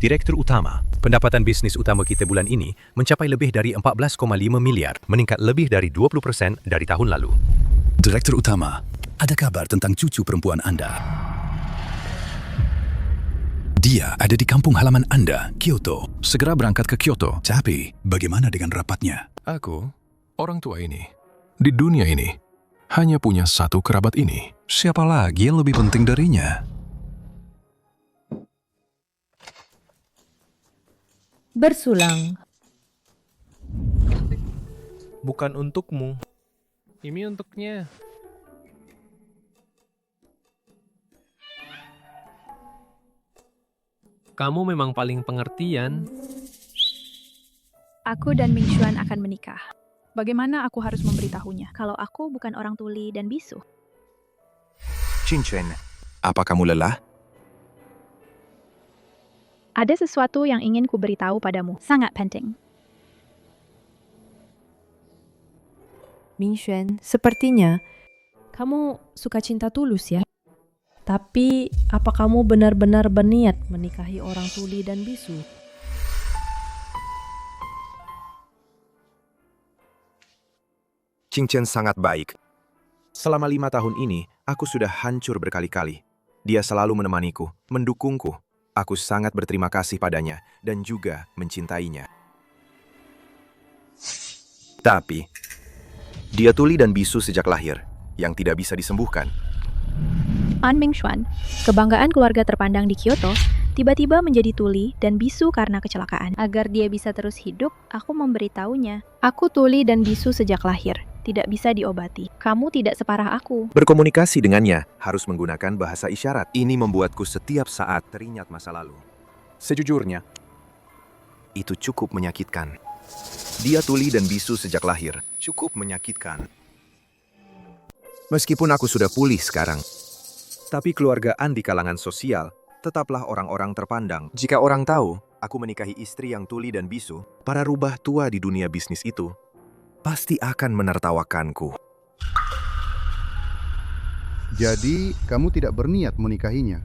Direktur Utama. Pendapatan bisnis utama kita bulan ini mencapai lebih dari 14,5 miliar, meningkat lebih dari 20% dari tahun lalu. Direktur Utama, ada kabar tentang cucu perempuan Anda. Dia ada di kampung halaman Anda, Kyoto. Segera berangkat ke Kyoto. Tapi, bagaimana dengan rapatnya? Aku, orang tua ini, di dunia ini, hanya punya satu kerabat ini. Siapa lagi yang lebih penting darinya? Bersulang. Bukan untukmu. Ini untuknya. Kamu memang paling pengertian. Aku dan Ming Xuan akan menikah. Bagaimana aku harus memberitahunya kalau aku bukan orang tuli dan bisu? Qingchen, apa kamu lelah? Ada sesuatu yang ingin ku beritahu padamu, sangat penting. Ming Xuan, sepertinya kamu suka cinta tulus ya. Tapi, apa kamu benar-benar berniat menikahi orang tuli dan bisu? Qingchen sangat baik. Selama 5 tahun ini, aku sudah hancur berkali-kali. Dia selalu menemaniku, mendukungku. Aku sangat berterima kasih padanya dan juga mencintainya. Tapi, dia tuli dan bisu sejak lahir, yang tidak bisa disembuhkan. An Ming Xuan, kebanggaan keluarga terpandang di Kyoto, tiba-tiba menjadi tuli dan bisu karena kecelakaan. Agar dia bisa terus hidup, aku memberitahunya. Aku tuli dan bisu sejak lahir, tidak bisa diobati. Kamu tidak separah aku. Berkomunikasi dengannya harus menggunakan bahasa isyarat. Ini membuatku setiap saat teringat masa lalu. Sejujurnya, itu cukup menyakitkan. Dia tuli dan bisu sejak lahir. Cukup menyakitkan. Meskipun aku sudah pulih sekarang, tapi keluargaan di kalangan sosial tetaplah orang-orang terpandang. Jika orang tahu aku menikahi istri yang tuli dan bisu, para rubah tua di dunia bisnis itu pasti akan menertawakanku. Jadi, kamu tidak berniat menikahinya?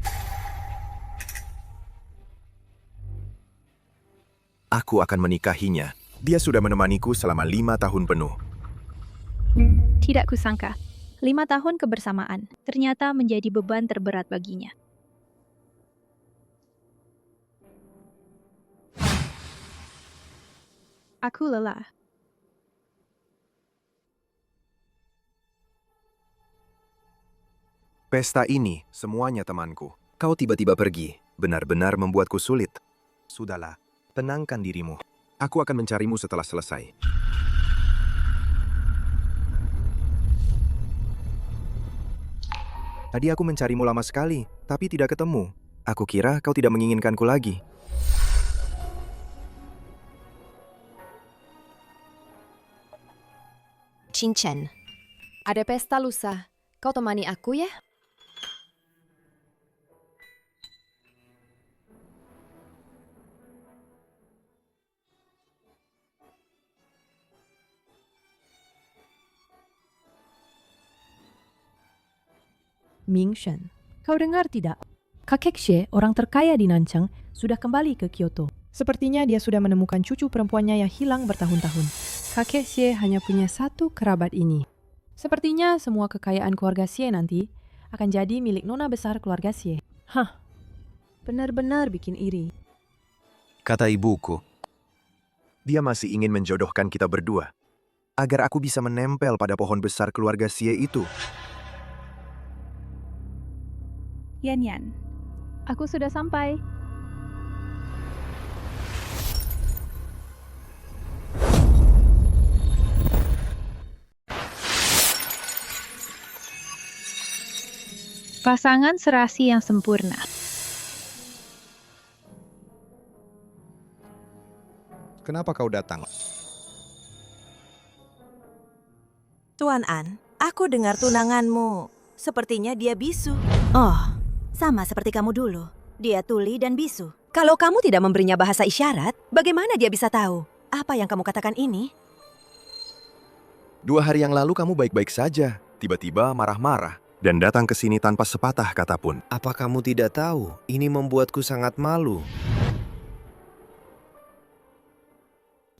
Aku akan menikahinya. Dia sudah menemaniku selama 5 tahun penuh. Tidak kusangka, 5 tahun kebersamaan ternyata menjadi beban terberat baginya. Aku lelah. Pesta ini semuanya temanku. Kau tiba-tiba pergi, benar-benar membuatku sulit. Sudahlah, tenangkan dirimu. Aku akan mencarimu setelah selesai. Tadi aku mencarimu lama sekali, tapi tidak ketemu. Aku kira kau tidak menginginkanku lagi. Qingchen, ada pesta lusa. Kau temani aku ya? Ming Xuan, kau dengar tidak? Kakek Xie, orang terkaya di Nanchang, sudah kembali ke Kyoto. Sepertinya dia sudah menemukan cucu perempuannya yang hilang bertahun-tahun. Kakek Xie hanya punya satu kerabat ini. Sepertinya semua kekayaan keluarga Xie nanti akan jadi milik nona besar keluarga Xie. Hah, benar-benar bikin iri. Kata ibuku, dia masih ingin menjodohkan kita berdua, agar aku bisa menempel pada pohon besar keluarga Xie itu. Yan, aku sudah sampai. Pasangan serasi yang sempurna. Kenapa kau datang? Tuan An, aku dengar tunanganmu. Sepertinya dia bisu. Oh, sama seperti kamu dulu. Dia tuli dan bisu. Kalau kamu tidak memberinya bahasa isyarat, bagaimana dia bisa tahu? Apa yang kamu katakan ini? 2 hari yang lalu kamu baik-baik saja, tiba-tiba marah-marah, dan datang ke sini tanpa sepatah kata pun. Apa kamu tidak tahu? Ini membuatku sangat malu.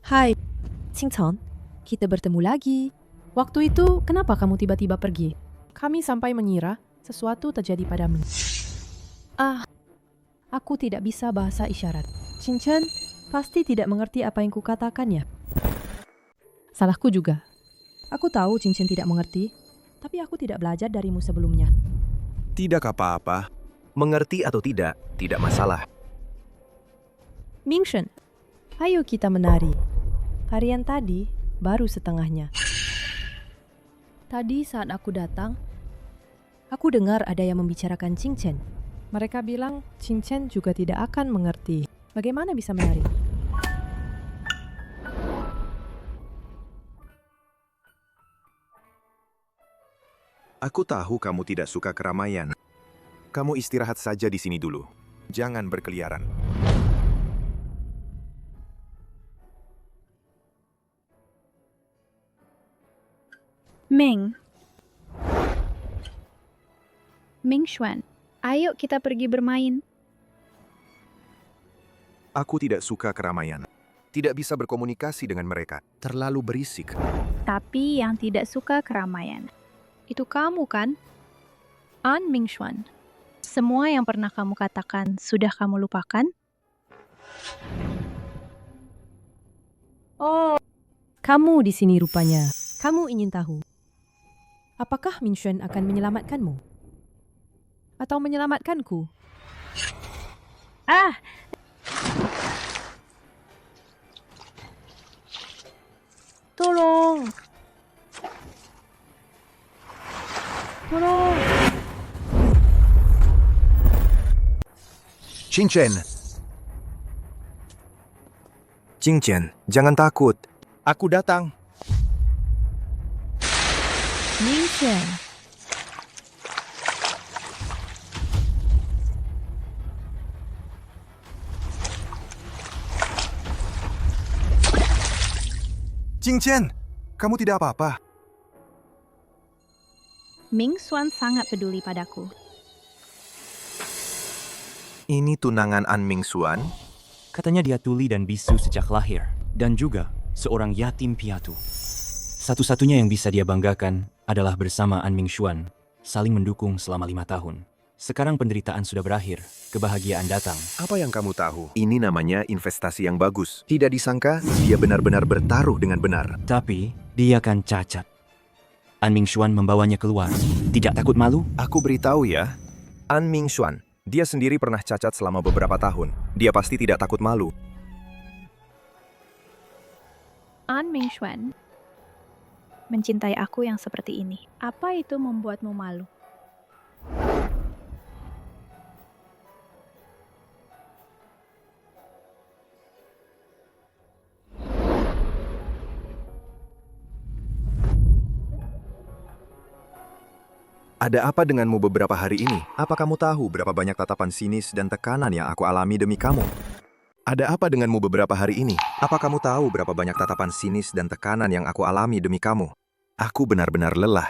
Hai, Qingchen, kita bertemu lagi. Waktu itu, kenapa kamu tiba-tiba pergi? Kami sampai mengira sesuatu terjadi padamu. Aku tidak bisa bahasa isyarat. Qingchen pasti tidak mengerti apa yang kukatakannya. Salahku juga. Aku tahu Qingchen tidak mengerti, tapi aku tidak belajar darimu sebelumnya. Tidak apa-apa. Mengerti atau tidak masalah. Mingshen, ayo kita menari. Harian tadi baru setengahnya. Tadi saat aku datang, aku dengar ada yang membicarakan Qingchen. Mereka bilang Qingchen juga tidak akan mengerti. Bagaimana bisa menari? Aku tahu kamu tidak suka keramaian. Kamu istirahat saja di sini dulu. Jangan berkeliaran. Mingxuan, ayo kita pergi bermain. Aku tidak suka keramaian. Tidak bisa berkomunikasi dengan mereka. Terlalu berisik. Tapi yang tidak suka keramaian, itu kamu kan? An Mingxuan, semua yang pernah kamu katakan sudah kamu lupakan? Oh, kamu di sini rupanya. Kamu ingin tahu, apakah Mingshen akan menyelamatkanmu? Atau menyelamatkanku? Tolong! Tolong! Qingchen! Qingchen, jangan takut. Aku datang. Mingshen! Qingchen, kamu tidak apa-apa. Mingxuan sangat peduli padaku. Ini tunangan An Mingxuan? Katanya dia tuli dan bisu sejak lahir, dan juga seorang yatim piatu. Satu-satunya yang bisa dia banggakan adalah bersama An Mingxuan, saling mendukung selama 5 tahun. Sekarang penderitaan sudah berakhir, kebahagiaan datang. Apa yang kamu tahu? Ini namanya investasi yang bagus. Tidak disangka, dia benar-benar bertaruh dengan benar. Tapi, dia kan cacat. An Mingxuan membawanya keluar. Tidak takut malu? Aku beritahu ya, An Mingxuan, dia sendiri pernah cacat selama beberapa tahun. Dia pasti tidak takut malu. An Mingxuan mencintai aku yang seperti ini. Apa itu membuatmu malu? Ada apa denganmu beberapa hari ini? Apa kamu tahu berapa banyak tatapan sinis dan tekanan yang aku alami demi kamu? Ada apa denganmu beberapa hari ini? Apa kamu tahu berapa banyak tatapan sinis dan tekanan yang aku alami demi kamu? Aku benar-benar lelah.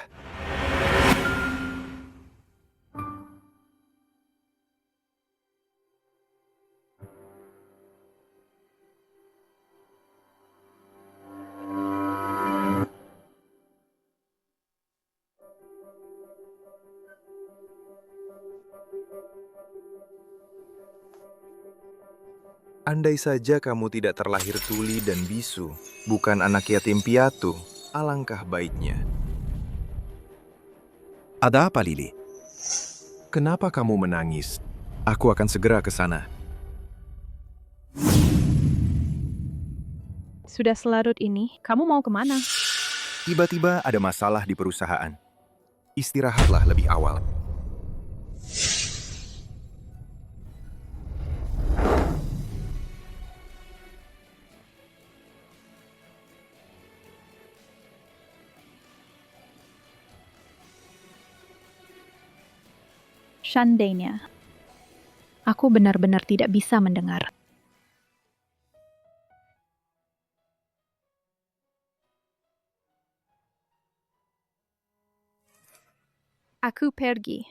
Andai saja kamu tidak terlahir tuli dan bisu, bukan anak yatim piatu, alangkah baiknya. Ada apa, Lily? Kenapa kamu menangis? Aku akan segera ke sana. Sudah selarut ini, kamu mau kemana? Tiba-tiba ada masalah di perusahaan. Istirahatlah lebih awal. Seandainya, aku benar-benar tidak bisa mendengar. Aku pergi.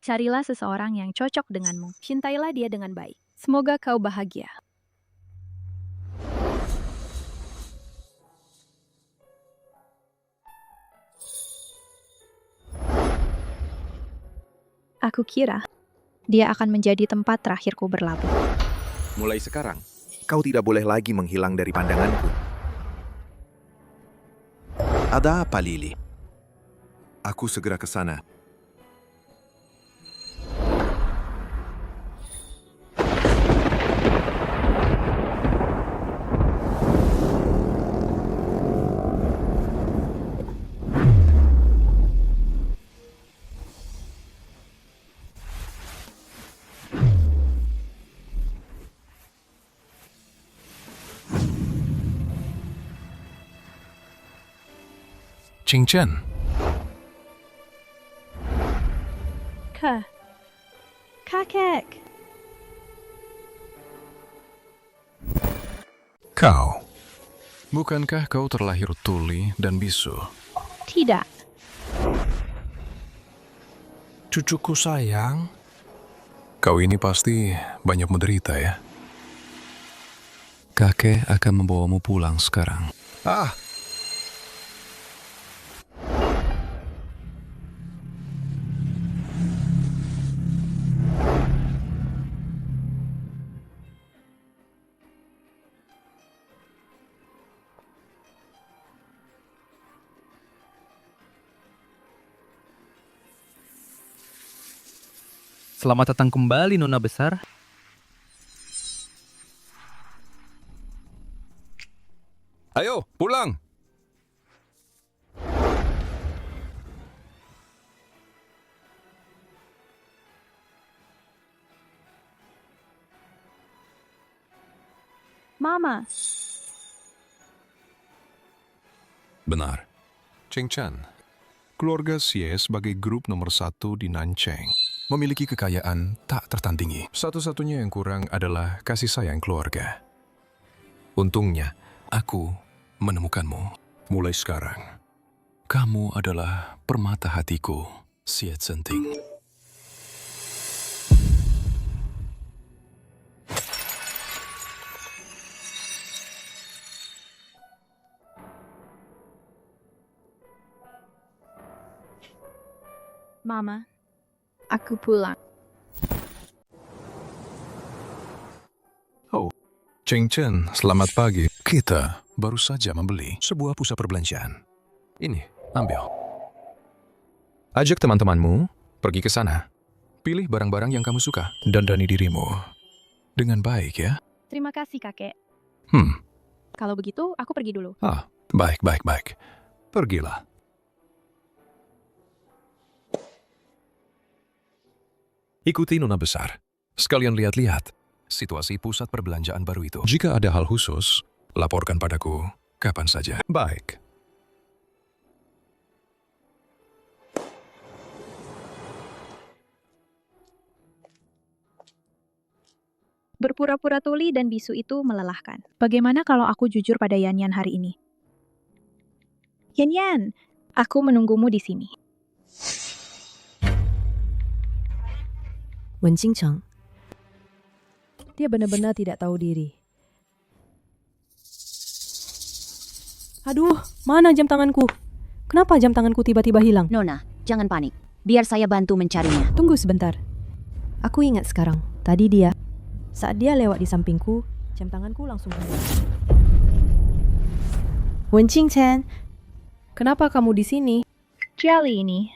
Carilah seseorang yang cocok denganmu. Cintailah dia dengan baik. Semoga kau bahagia. Aku kira dia akan menjadi tempat terakhirku berlabuh. Mulai sekarang, kau tidak boleh lagi menghilang dari pandanganku. Ada apa, Lily? Aku segera ke sana. Ching Chen, Kakek. kau. Bukankah kau terlahir tuli dan bisu? Tidak. Cucuku sayang. Kau ini pasti banyak menderita ya? Kakek akan membawamu pulang sekarang. Selamat datang kembali, Nona Besar. Ayo, pulang! Mama. Benar. Cheng Chen, keluarga Xie sebagai grup nomor 1 di Nancheng memiliki kekayaan tak tertandingi. Satu-satunya yang kurang adalah kasih sayang keluarga. Untungnya, aku menemukanmu. Mulai sekarang, kamu adalah permata hatiku, Xie Zhenting. Mama, aku pulang. Oh, Cheng Chen, selamat pagi. Kita baru saja membeli sebuah pusat perbelanjaan. Ini, ambil. Ajak teman-temanmu pergi ke sana. Pilih barang-barang yang kamu suka. Dandani dirimu dengan baik ya. Terima kasih, kakek. Kalau begitu, aku pergi dulu. Baik. Pergilah. Ikuti Nona Besar. Sekalian lihat-lihat situasi pusat perbelanjaan baru itu. Jika ada hal khusus, laporkan padaku kapan saja. Baik. Berpura-pura tuli dan bisu itu melelahkan. Bagaimana kalau aku jujur pada Yan hari ini? Yan, aku menunggumu di sini. Wen Qingcheng. Dia benar-benar tidak tahu diri. Aduh, mana jam tanganku? Kenapa jam tanganku tiba-tiba hilang? Nona, jangan panik. Biar saya bantu mencarinya. Tunggu sebentar. Aku ingat sekarang. Tadi saat dia lewat di sampingku, jam tanganku langsung hilang. Wen Qingchen, kenapa kamu di sini? Jelly ini,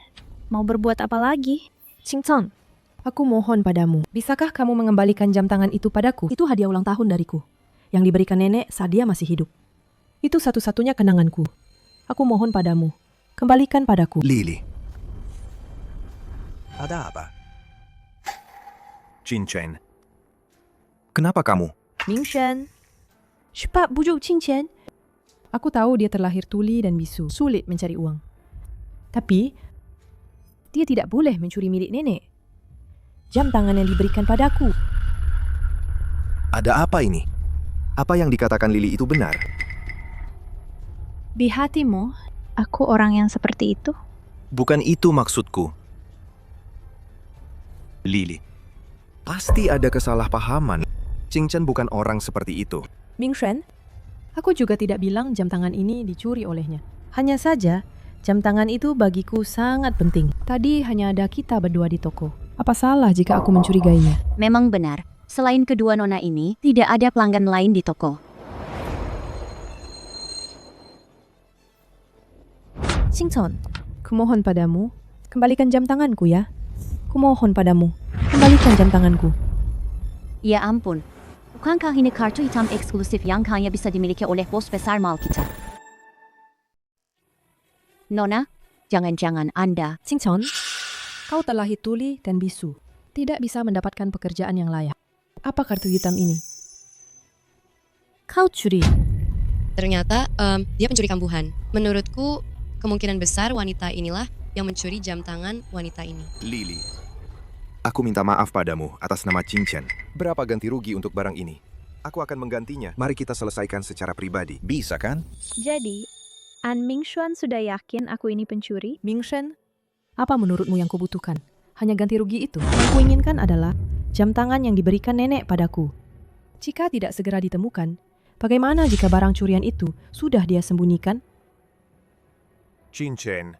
mau berbuat apa lagi? Qingcheng, aku mohon padamu, bisakah kamu mengembalikan jam tangan itu padaku? Itu hadiah ulang tahun dariku, yang diberikan nenek saat dia masih hidup. Itu satu-satunya kenanganku. Aku mohon padamu, kembalikan padaku. Lily. Ada apa? Qin Chen. Kenapa kamu? Mingshen. Cepat bujuk Qingchen. Aku tahu dia terlahir tuli dan bisu, sulit mencari uang. Tapi, dia tidak boleh mencuri milik nenek. Jam tangan yang diberikan padaku. Ada apa ini? Apa yang dikatakan Lily itu benar? Di hatimu, aku orang yang seperti itu? Bukan itu maksudku. Lily, pasti ada kesalahpahaman. Qing Chen bukan orang seperti itu. Mingshen, aku juga tidak bilang jam tangan ini dicuri olehnya. Hanya saja, jam tangan itu bagiku sangat penting. Tadi hanya ada kita berdua di toko. Apa salah jika aku mencurigainya? Memang benar, selain kedua nona ini, tidak ada pelanggan lain di toko. Xingchon, kumohon padamu, kembalikan jam tanganku ya. Kumohon padamu, kembalikan jam tanganku. Ya ampun, bukankah ini kartu hitam eksklusif yang hanya bisa dimiliki oleh bos besar mal kita? Nona, jangan-jangan Anda... Xingchon, kau telah Tuli dan Bisu. Tidak bisa mendapatkan pekerjaan yang layak. Apa kartu hitam ini? Kau curi. Ternyata dia pencuri kambuhan. Menurutku, kemungkinan besar wanita inilah yang mencuri jam tangan wanita ini. Lily, aku minta maaf padamu atas nama Qingchen. Berapa ganti rugi untuk barang ini? Aku akan menggantinya. Mari kita selesaikan secara pribadi. Bisa kan? Jadi, An Mingxuan sudah yakin aku ini pencuri? Mingxuan, apa menurutmu yang kubutuhkan? Hanya ganti rugi itu. Yang kuinginkan adalah jam tangan yang diberikan nenek padaku. Jika tidak segera ditemukan, bagaimana jika barang curian itu sudah dia sembunyikan? Qingchen,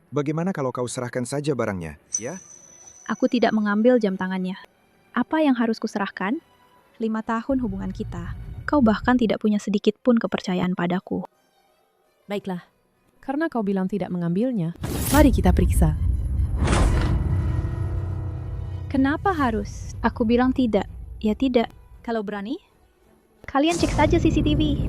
bagaimana kalau kau serahkan saja barangnya, ya? Aku tidak mengambil jam tangannya. Apa yang harus kuserahkan? 5 tahun hubungan kita. Kau bahkan tidak punya sedikit pun kepercayaan padaku. Baiklah, karena kau bilang tidak mengambilnya, mari kita periksa. Kenapa harus? Aku bilang tidak. Ya tidak. Kalau berani, kalian cek saja CCTV.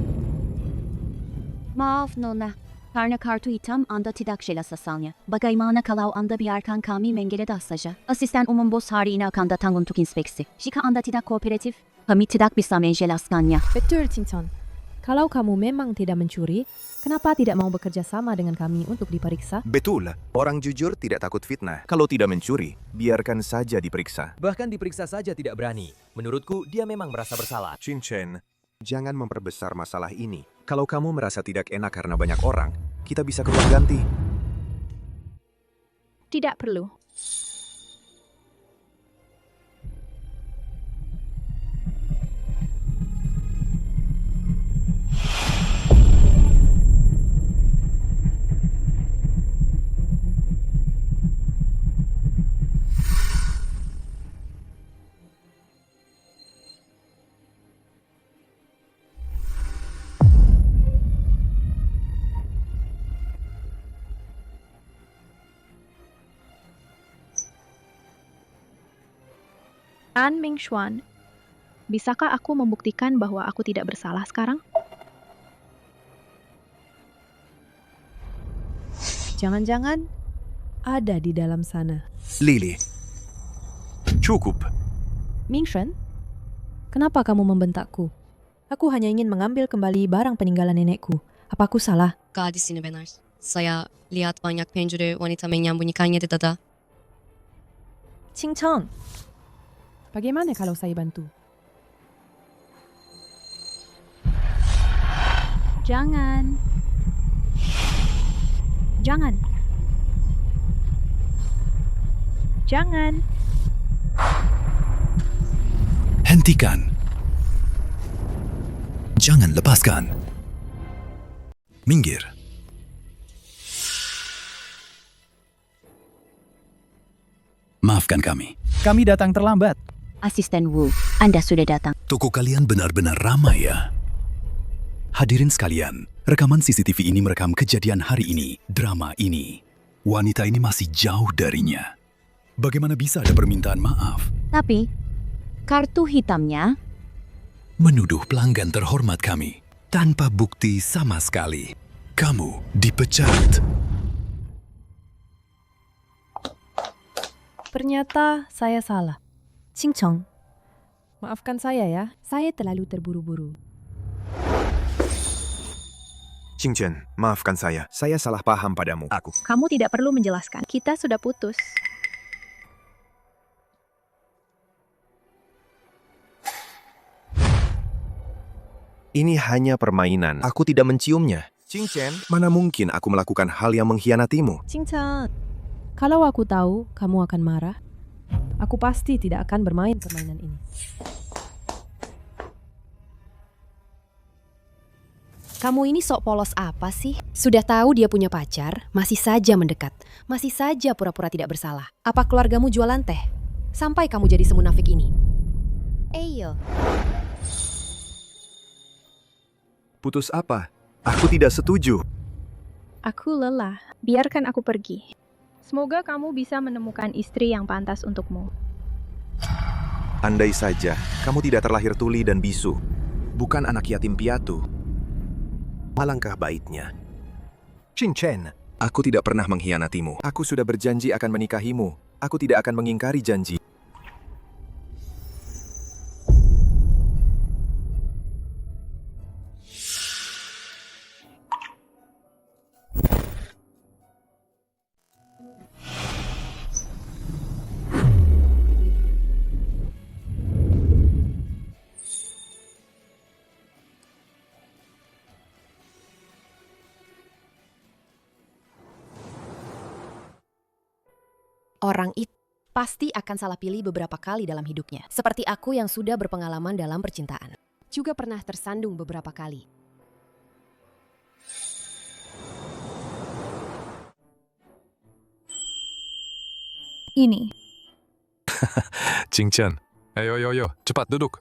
Maaf Nona, karena kartu hitam Anda tidak jelas asalnya. Bagaimana kalau Anda biarkan kami menggeledah saja? Asisten umum bos hari ini akan datang untuk inspeksi. Jika Anda tidak kooperatif, kami tidak bisa menjelaskannya. Betul, Qingchon. Kalau kamu memang tidak mencuri, kenapa tidak mau bekerja sama dengan kami untuk diperiksa? Betul, orang jujur tidak takut fitnah. Kalau tidak mencuri, biarkan saja diperiksa. Bahkan diperiksa saja tidak berani. Menurutku, dia memang merasa bersalah. Qingchen, jangan memperbesar masalah ini. Kalau kamu merasa tidak enak karena banyak orang, kita bisa keluar ganti. Tidak perlu. An Mingxuan, bisakah aku membuktikan bahwa aku tidak bersalah sekarang? Jangan-jangan ada di dalam sana. Lily, cukup. Mingxuan, kenapa kamu membentakku? Aku hanya ingin mengambil kembali barang peninggalan nenekku. Apa aku salah? Gadis ini benar. Saya lihat banyak pencuri wanita menyembunyikannya di dada. Qingchon, bagaimana kalau saya bantu? Jangan. Jangan. Jangan. Hentikan. Jangan lepaskan. Minggir. Maafkan kami. Kami datang terlambat. Asisten Wu, Anda sudah datang. Toko kalian benar-benar ramai ya. Hadirin sekalian, rekaman CCTV ini merekam kejadian hari ini, drama ini. Wanita ini masih jauh darinya. Bagaimana bisa ada permintaan maaf? Tapi, kartu hitamnya... Menuduh pelanggan terhormat kami, tanpa bukti sama sekali. Kamu dipecat. Ternyata saya salah. Qingchon, maafkan saya ya. Saya terlalu terburu-buru. Qingchen, maafkan saya. Saya salah paham padamu. Kamu tidak perlu menjelaskan. Kita sudah putus. Ini hanya permainan. Aku tidak menciumnya. Qingchen, mana mungkin aku melakukan hal yang mengkhianatimu? Qingchon, kalau aku tahu kamu akan marah, aku pasti tidak akan bermain permainan ini. Kamu ini sok polos apa sih? Sudah tahu dia punya pacar, masih saja mendekat. Masih saja pura-pura tidak bersalah. Apa keluargamu jualan teh? sampai kamu jadi semunafik ini. Eyo. Putus apa? Aku tidak setuju. Aku lelah. Biarkan aku pergi. Semoga kamu bisa menemukan istri yang pantas untukmu. Andai saja kamu tidak terlahir tuli dan bisu, bukan anak yatim piatu. Alangkah baiknya. Qingchen, aku tidak pernah mengkhianatimu. Aku sudah berjanji akan menikahimu. Aku tidak akan mengingkari janji. Orang itu pasti akan salah pilih beberapa kali dalam hidupnya. Seperti aku yang sudah berpengalaman dalam percintaan. Juga pernah tersandung beberapa kali. Ini. Qingchen, ayo, cepat duduk.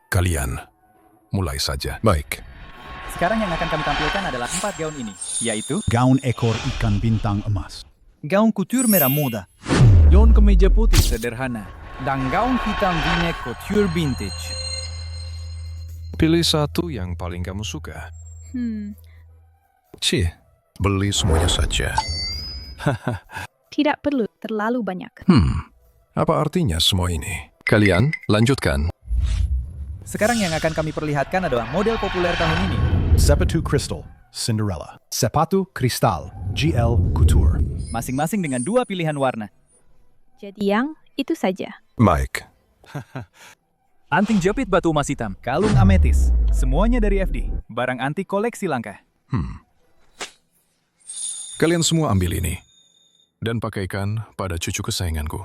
Kalian, mulai saja. Baik. Sekarang yang akan kami tampilkan adalah 4 gaun ini, yaitu Gaun ekor ikan bintang emas. gaun couture merah muda, gaun kemeja putih sederhana, dan gaun hitam v-neck couture vintage. Pilih satu yang paling kamu suka. Beli semuanya saja. Tidak perlu terlalu banyak. Apa artinya semua ini? Kalian, lanjutkan. Sekarang yang akan kami perlihatkan adalah model populer tahun ini. Sepatu Crystal, Cinderella. Sepatu Kristal, GL Couture. Masing-masing dengan 2 pilihan warna. Jadi yang itu saja. Baik. Anting jepit batu emas hitam, kalung ametis, semuanya dari FD, barang antik koleksi langka. Kalian semua ambil ini. Dan pakaikan pada cucu kesayanganku.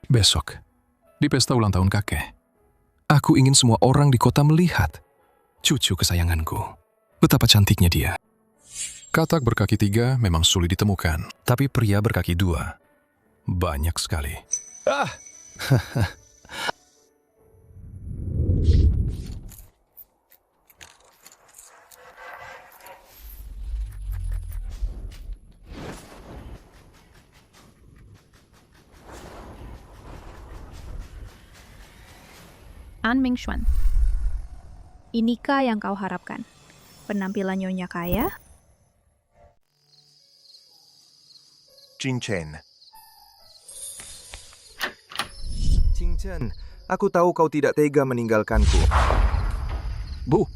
Besok, di pesta ulang tahun kakek. Aku ingin semua orang di kota melihat cucu kesayanganku. Betapa cantiknya dia. Katak berkaki 3 memang sulit ditemukan. Tapi pria berkaki 2 banyak sekali. An Mingxuan. Inikah yang kau harapkan? Penampilan nyonya kaya? Qingchen. Qingchen, aku tahu kau tidak tega meninggalkanku. Bu.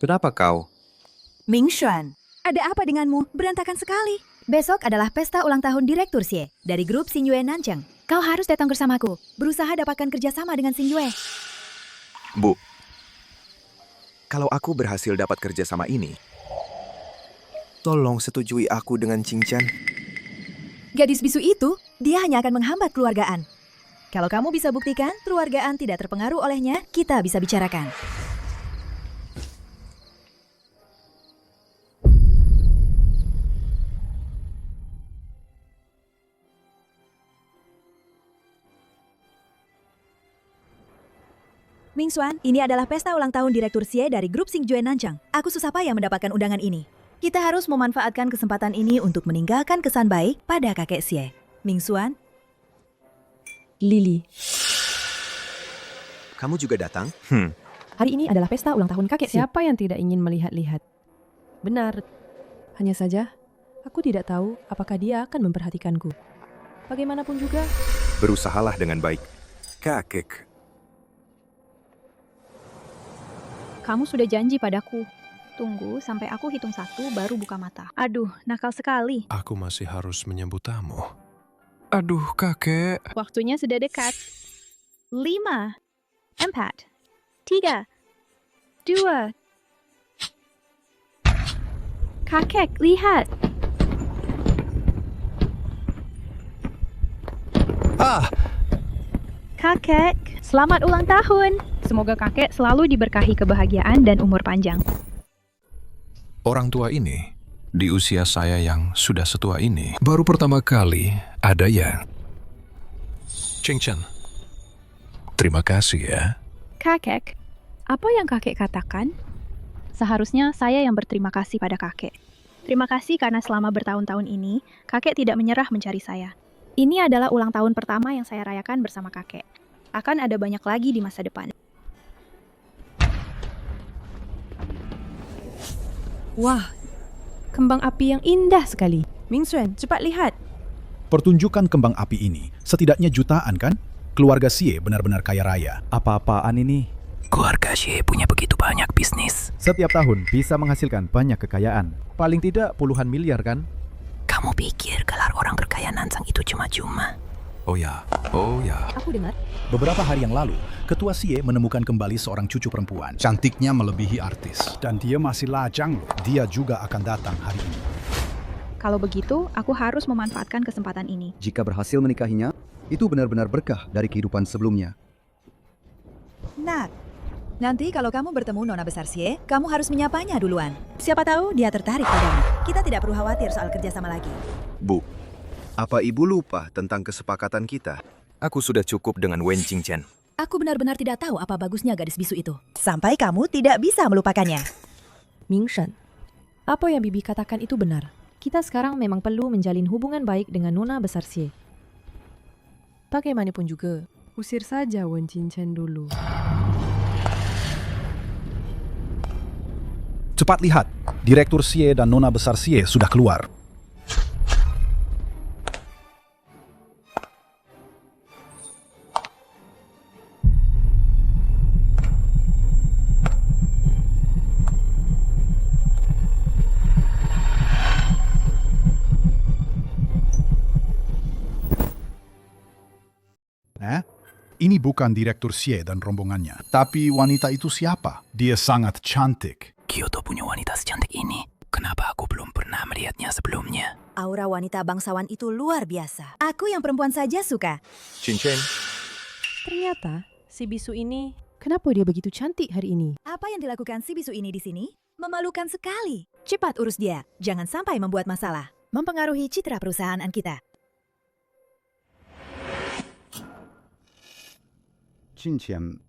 Kenapa kau? Mingxuan, ada apa denganmu? Berantakan sekali. Besok adalah pesta ulang tahun Direktur Xie dari grup Xingyue Nancheng. Kau harus datang bersamaku. Berusaha dapatkan kerjasama dengan Xingyue. Bu, kalau aku berhasil dapat kerjasama ini, tolong setujui aku dengan Qingchen. Gadis bisu itu, dia hanya akan menghambat keluargaan. Kalau kamu bisa buktikan keluargaan tidak terpengaruh olehnya, kita bisa bicarakan. Mingxuan, ini adalah pesta ulang tahun Direktur Xie dari grup Xingyue Nancheng. Aku susah payah mendapatkan undangan ini. Kita harus memanfaatkan kesempatan ini untuk meninggalkan kesan baik pada kakek Xie. Mingxuan. Lily. Kamu juga datang? Hari ini adalah pesta ulang tahun kakek. Siapa yang tidak ingin melihat-lihat? Benar. Hanya saja, aku tidak tahu apakah dia akan memperhatikanku. Bagaimanapun juga. Berusahalah dengan baik. Kakek. Kamu sudah janji padaku. Tunggu sampai aku hitung 1 baru buka mata. Aduh, nakal sekali. Aku masih harus menyambut tamu. Aduh, kakek. Waktunya sudah dekat. 5, 4, 3, 2. Kakek, lihat. Kakek, selamat ulang tahun. Semoga kakek selalu diberkahi kebahagiaan dan umur panjang. Orang tua ini, di usia saya yang sudah setua ini, baru pertama kali ada yang Cheng Chen, terima kasih ya. Kakek, apa yang kakek katakan? Seharusnya saya yang berterima kasih pada kakek. Terima kasih karena selama bertahun-tahun ini, kakek tidak menyerah mencari saya. Ini adalah ulang tahun pertama yang saya rayakan bersama kakek. Akan ada banyak lagi di masa depan. Wah, kembang api yang indah sekali. Mingxuan, cepat lihat. Pertunjukan kembang api ini setidaknya jutaan kan? Keluarga Xie benar-benar kaya raya. Apa-apaan ini? Keluarga Xie punya begitu banyak bisnis. Setiap tahun bisa menghasilkan banyak kekayaan. Paling tidak puluhan miliar kan? Kamu pikir gelar orang terkaya Nansang itu cuma-cuma? Oh ya. Aku dengar. Beberapa hari yang lalu, Ketua Xie menemukan kembali seorang cucu perempuan. Cantiknya melebihi artis. Dan dia masih lajang loh. Dia juga akan datang hari ini. Kalau begitu, aku harus memanfaatkan kesempatan ini. Jika berhasil menikahinya, itu benar-benar berkah dari kehidupan sebelumnya. Nak, nanti kalau kamu bertemu Nona Besar Xie, kamu harus menyapanya duluan. Siapa tahu dia tertarik padamu. Kita tidak perlu khawatir soal kerjasama lagi. Bu, apa ibu lupa tentang kesepakatan kita? Aku sudah cukup dengan Wen Qingchen. Aku benar-benar tidak tahu apa bagusnya gadis bisu itu. Sampai kamu tidak bisa melupakannya. Mingxuan, apa yang Bibi katakan itu benar. Kita sekarang memang perlu menjalin hubungan baik dengan Nona Besar Xie. Bagaimanapun juga, usir saja Wen Qingchen dulu. Cepat lihat, Direktur Xie dan Nona Besar Xie sudah keluar. Ini bukan Direktur Xie dan rombongannya. Tapi wanita itu siapa? Dia sangat cantik. Kyoto punya wanita secantik ini. Kenapa aku belum pernah melihatnya sebelumnya? Aura wanita bangsawan itu luar biasa. Aku yang perempuan saja suka. Qingchen, Ternyata, si bisu ini, kenapa dia begitu cantik hari ini? Apa yang dilakukan si bisu ini di sini? Memalukan sekali. Cepat urus dia. Jangan sampai membuat masalah. Mempengaruhi citra perusahaan kita. Qingchen,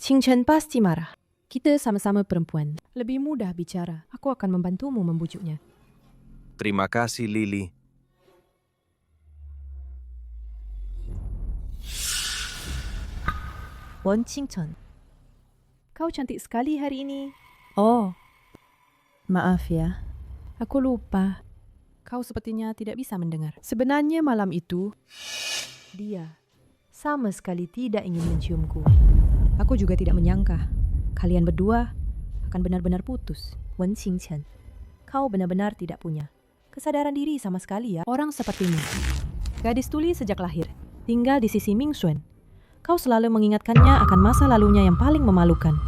Qingchen pasti marah. Kita sama-sama perempuan. Lebih mudah bicara. Aku akan membantumu membujuknya. Terima kasih, Lily. Wen Qingchen, kau cantik sekali hari ini. Oh, maaf ya. Aku lupa. Kau sepertinya tidak bisa mendengar. Sebenarnya malam itu, dia sama sekali tidak ingin menciumku. Aku juga tidak menyangka kalian berdua akan benar-benar putus. Wen Qingchen, kau benar-benar tidak punya kesadaran diri sama sekali ya. Orang sepertimu, gadis tuli sejak lahir, tinggal di sisi Mingxuan. Kau selalu mengingatkannya akan masa lalunya yang paling memalukan.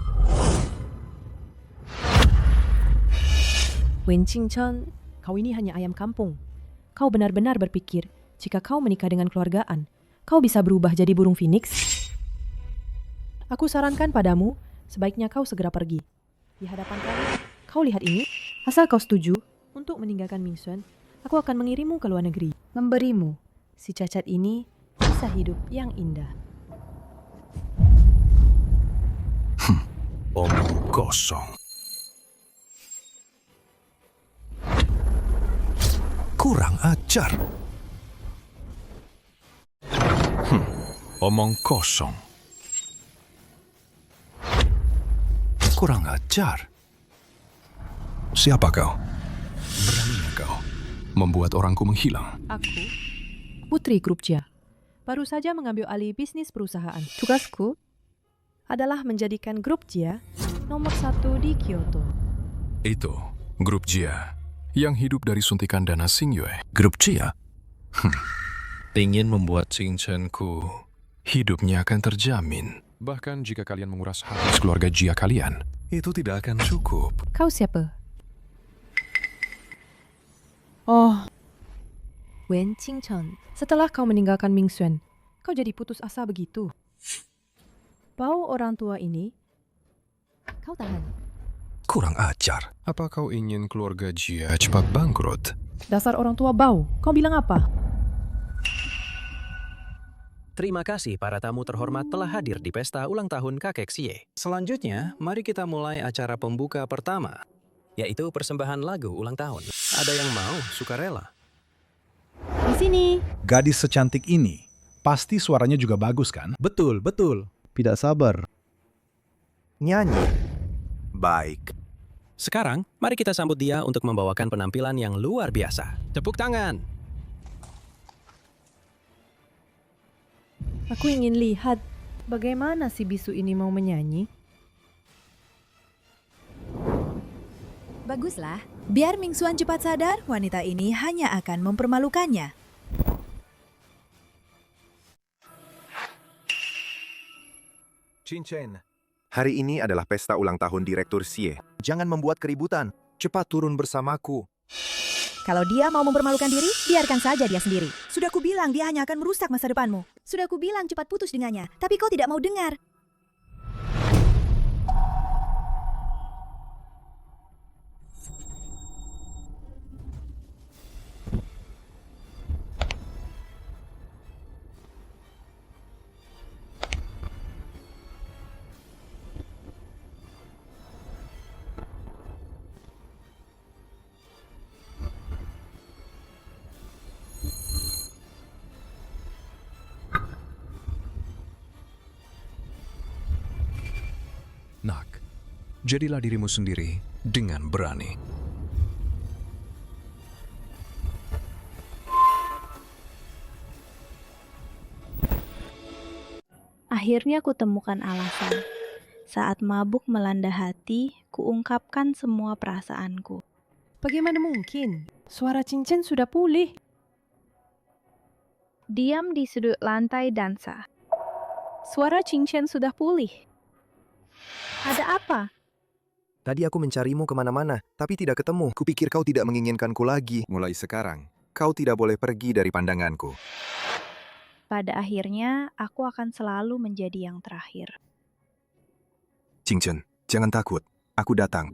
Wen Qingchen, kau ini hanya ayam kampung. Kau benar-benar berpikir jika kau menikah dengan keluargaan, kau bisa berubah jadi burung phoenix? Aku sarankan padamu, sebaiknya kau segera pergi. Di hadapan kami, kau lihat ini. Asal kau setuju untuk meninggalkan Mingxuan, aku akan mengirimmu ke luar negeri. Memberimu si cacat ini bisa hidup yang indah. Omong kosong. Kurang ajar. Omong kosong. Kurang ajar. Siapa kau? Beraninya kau membuat orangku menghilang. Aku, Putri Grup Jia, baru saja mengambil alih bisnis perusahaan. Tugasku adalah menjadikan Grup Jia nomor 1 di Kyoto. Itu Grup Jia yang hidup dari suntikan dana Xingyue. Grup Jia? Ingin membuat Qingchen-ku hidupnya akan terjamin. Bahkan jika kalian menguras habis keluarga Jia kalian, itu tidak akan cukup. Kau siapa? Oh, Wen Qingchen. Setelah kau meninggalkan Mingxuan, kau jadi putus asa begitu. Bau orang tua ini, kau tahan. Kurang ajar. Apa kau ingin keluarga Jia cepat bangkrut? Dasar orang tua bau, kau bilang apa? Terima kasih para tamu terhormat telah hadir di pesta ulang tahun kakek Xie. Selanjutnya, mari kita mulai acara pembuka pertama, yaitu persembahan lagu ulang tahun. Ada yang mau sukarela? Di sini. Gadis secantik ini, pasti suaranya juga bagus kan? Betul, betul. Tidak sabar. Nyanyi. Baik. Sekarang, mari kita sambut dia untuk membawakan penampilan yang luar biasa. Tepuk tangan! Aku ingin lihat bagaimana si bisu ini mau menyanyi. Baguslah. Biar Ming Xuan cepat sadar, wanita ini hanya akan mempermalukannya. Qingchen, hari ini adalah pesta ulang tahun Direktur Xie. Jangan membuat keributan. Cepat turun bersamaku. Kalau dia mau mempermalukan diri, biarkan saja dia sendiri. Sudah kubilang dia hanya akan merusak masa depanmu. Sudah kubilang cepat putus dengannya, tapi kau tidak mau dengar. Nak, jadilah dirimu sendiri dengan berani. Akhirnya kutemukan alasan. Saat mabuk melanda hati, kuungkapkan semua perasaanku. Bagaimana mungkin? Suara Qingchen sudah pulih. Diam di sudut lantai dansa. Suara Qingchen sudah pulih. Ada apa? Tadi aku mencarimu kemana-mana, tapi tidak ketemu. Kupikir kau tidak menginginkanku lagi. Mulai sekarang, kau tidak boleh pergi dari pandanganku. Pada akhirnya, aku akan selalu menjadi yang terakhir. Qingchen, jangan takut. Aku datang.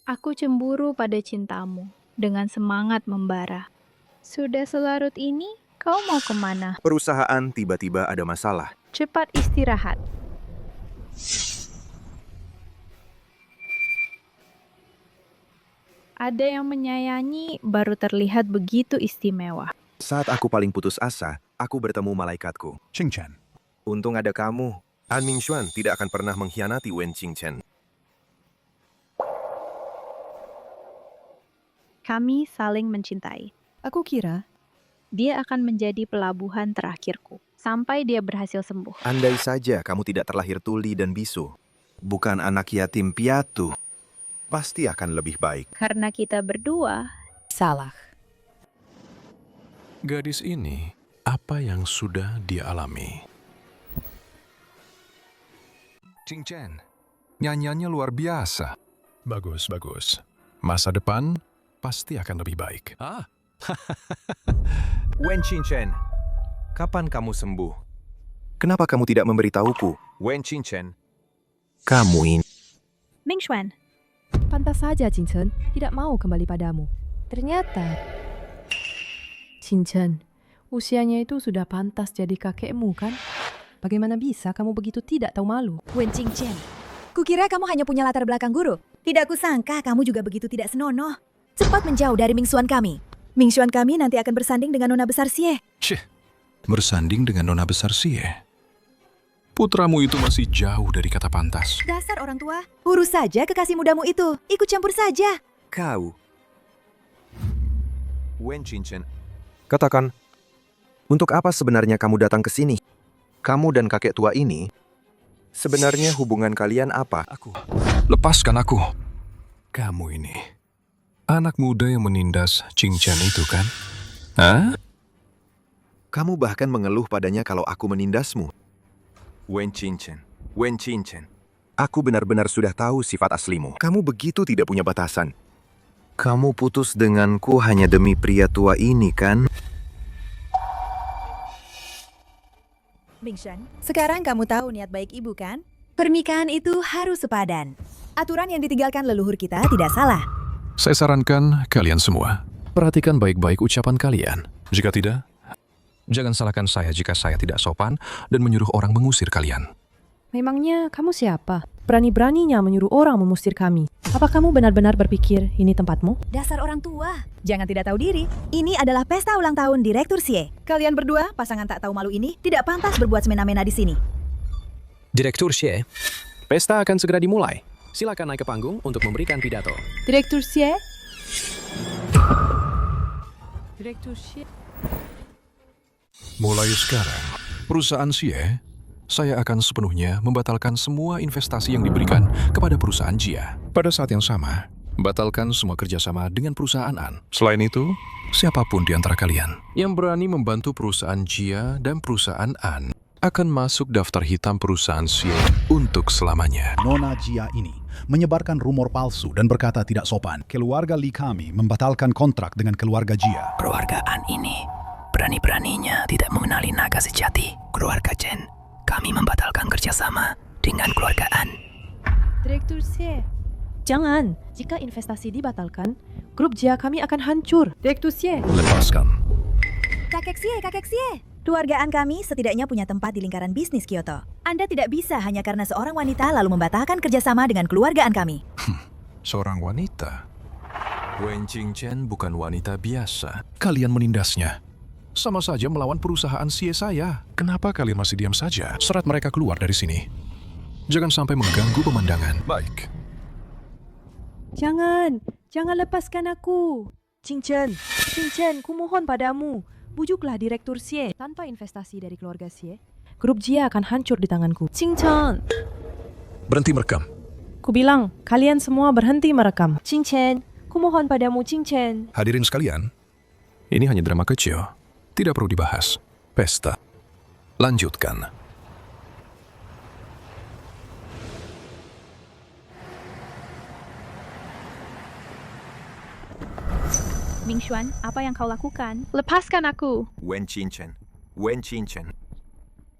Aku cemburu pada cintamu, dengan semangat membara. Sudah selarut ini, kau mau kemana? Perusahaan tiba-tiba ada masalah. Cepat istirahat. Ada yang menyayangi baru terlihat begitu istimewa. Saat aku paling putus asa, aku bertemu malaikatku. Qingchen. Untung ada kamu. An Mingxuan tidak akan pernah mengkhianati Wen Qingchen. Kami saling mencintai. Aku kira dia akan menjadi pelabuhan terakhirku, sampai dia berhasil sembuh. Andai saja kamu tidak terlahir tuli dan bisu, bukan anak yatim piatu, pasti akan lebih baik. Karena kita berdua salah. Gadis ini, apa yang sudah dia alami? Qingchen, nyanyiannya luar biasa. Bagus, bagus. Masa depan pasti akan lebih baik. Wen Qingchen, kapan kamu sembuh? Kenapa kamu tidak memberitahuku? Wen Qingchen, kamu ini... Ming Xuan. Pantas saja Qingchen tidak mau kembali padamu. Ternyata Qingchen, usianya itu sudah pantas jadi kakekmu kan? Bagaimana bisa kamu begitu tidak tahu malu? Wen Qingchen, kukira kamu hanya punya latar belakang guru. Tidak kusangka kamu juga begitu tidak senonoh. Cepat menjauh dari Ming Xuan kami. Ming Xuan kami nanti akan bersanding dengan Nona Besar Xie. Bersanding dengan Nona Besar Xie? Putramu itu masih jauh dari kata pantas. Dasar orang tua, urus saja kekasih mudamu itu. Ikut campur saja. Kau. Wen Qingchen, katakan, untuk apa sebenarnya kamu datang ke sini? Kamu dan kakek tua ini, sebenarnya hubungan kalian apa? Lepaskan aku. Kamu ini, anak muda yang menindas Qingchen itu kan? Hah? Kamu bahkan mengeluh padanya kalau aku menindasmu. Wen Qingchen, aku benar-benar sudah tahu sifat aslimu. Kamu begitu tidak punya batasan. Kamu putus denganku hanya demi pria tua ini, kan? Ming Xuan, sekarang kamu tahu niat baik ibu, kan? Pernikahan itu harus sepadan. Aturan yang ditinggalkan leluhur kita tidak salah. Saya sarankan kalian semua, perhatikan baik-baik ucapan kalian. Jika tidak, jangan salahkan saya jika saya tidak sopan dan menyuruh orang mengusir kalian. Memangnya kamu siapa? Berani-beraninya menyuruh orang mengusir kami. Apa kamu benar-benar berpikir ini tempatmu? Dasar orang tua. Jangan tidak tahu diri. Ini adalah pesta ulang tahun Direktur Xie. Kalian berdua, pasangan tak tahu malu ini, tidak pantas berbuat semena-mena di sini. Direktur Xie, pesta akan segera dimulai. Silakan naik ke panggung untuk memberikan pidato. Direktur Xie? Direktur Xie? Mulai sekarang, perusahaan Xie, saya akan sepenuhnya membatalkan semua investasi yang diberikan kepada perusahaan Jia. Pada saat yang sama, batalkan semua kerjasama dengan perusahaan An. Selain itu, siapapun di antara kalian yang berani membantu perusahaan Jia dan perusahaan An akan masuk daftar hitam perusahaan Xie untuk selamanya. Nona Jia ini menyebarkan rumor palsu dan berkata tidak sopan. Keluarga Li kami membatalkan kontrak dengan keluarga Jia. Keluarga An ini berani-beraninya tidak mengenali naga sejati. Keluarga Chen, kami membatalkan kerjasama dengan keluarga An. Direktur Xie, jangan. Jika investasi dibatalkan, grup Jia kami akan hancur. Direktur Xie. Lepaskan. Kakek Xie. Keluargaan kami setidaknya punya tempat di lingkaran bisnis Kyoto. Anda tidak bisa hanya karena seorang wanita lalu membatalkan kerjasama dengan keluargaan kami. Seorang wanita? Wen Qingchen bukan wanita biasa. Kalian menindasnya. Sama saja melawan perusahaan Xie saya. Kenapa kalian masih diam saja? Seret mereka keluar dari sini. Jangan sampai mengganggu pemandangan. Baik. Jangan lepaskan aku. Qingchen, kumohon padamu. Bujuklah Direktur Xie. Tanpa investasi dari keluarga Xie, grup Jia akan hancur di tanganku. Qingchen. Berhenti merekam. Kubilang, kalian semua berhenti merekam. Qingchen, kumohon padamu Qingchen. Hadirin sekalian, ini hanya drama kecil. Tidak perlu dibahas. Pesta. Lanjutkan. Mingxuan, apa yang kau lakukan? Lepaskan aku. Wen Qingchen.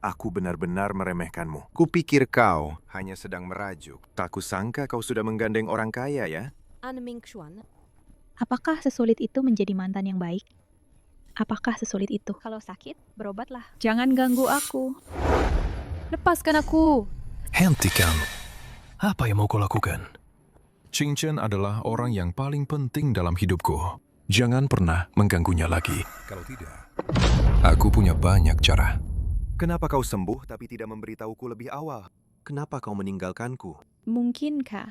Aku benar-benar meremehkanmu. Kupikir kau hanya sedang merajuk. Tak kusangka kau sudah menggandeng orang kaya ya. An Mingxuan. Apakah sesulit itu menjadi mantan yang baik? Apakah sesulit itu? Kalau sakit, berobatlah. Jangan ganggu aku. Lepaskan aku. Hentikan. Apa yang mau kau lakukan? Qingchen adalah orang yang paling penting dalam hidupku. Jangan pernah mengganggunya lagi. Kalau tidak, aku punya banyak cara. Kenapa kau sembuh tapi tidak memberitahuku lebih awal? Kenapa kau meninggalkanku? Mungkinkah?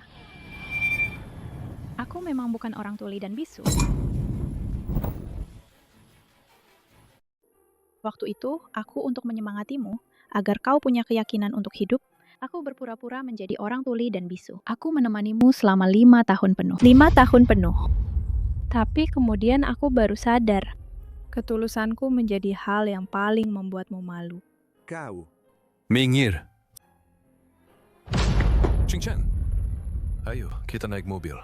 Aku memang bukan orang tuli dan bisu. Waktu itu, aku untuk menyemangatimu, agar kau punya keyakinan untuk hidup, aku berpura-pura menjadi orang tuli dan bisu. Aku menemanimu selama 5 tahun penuh. 5 tahun penuh. Tapi kemudian aku baru sadar, ketulusanku menjadi hal yang paling membuatmu malu. Kau. Minggir. Qingchen, ayo kita naik mobil.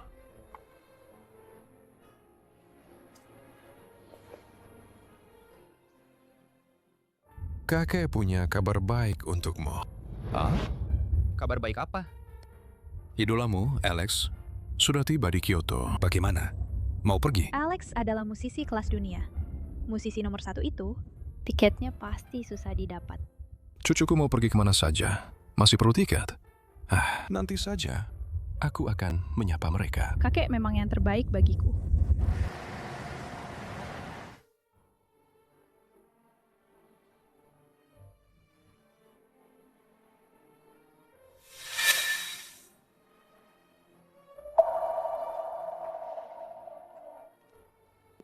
Kakek punya kabar baik untukmu. Hah? Kabar baik apa? Idolamu, Alex, sudah tiba di Kyoto. Bagaimana? Mau pergi? Alex adalah musisi kelas dunia. Musisi nomor 1 itu, tiketnya pasti susah didapat. Cucuku mau pergi kemana saja. Masih perlu tiket? Nanti saja. Aku akan menyapa mereka. Kakek memang yang terbaik bagiku.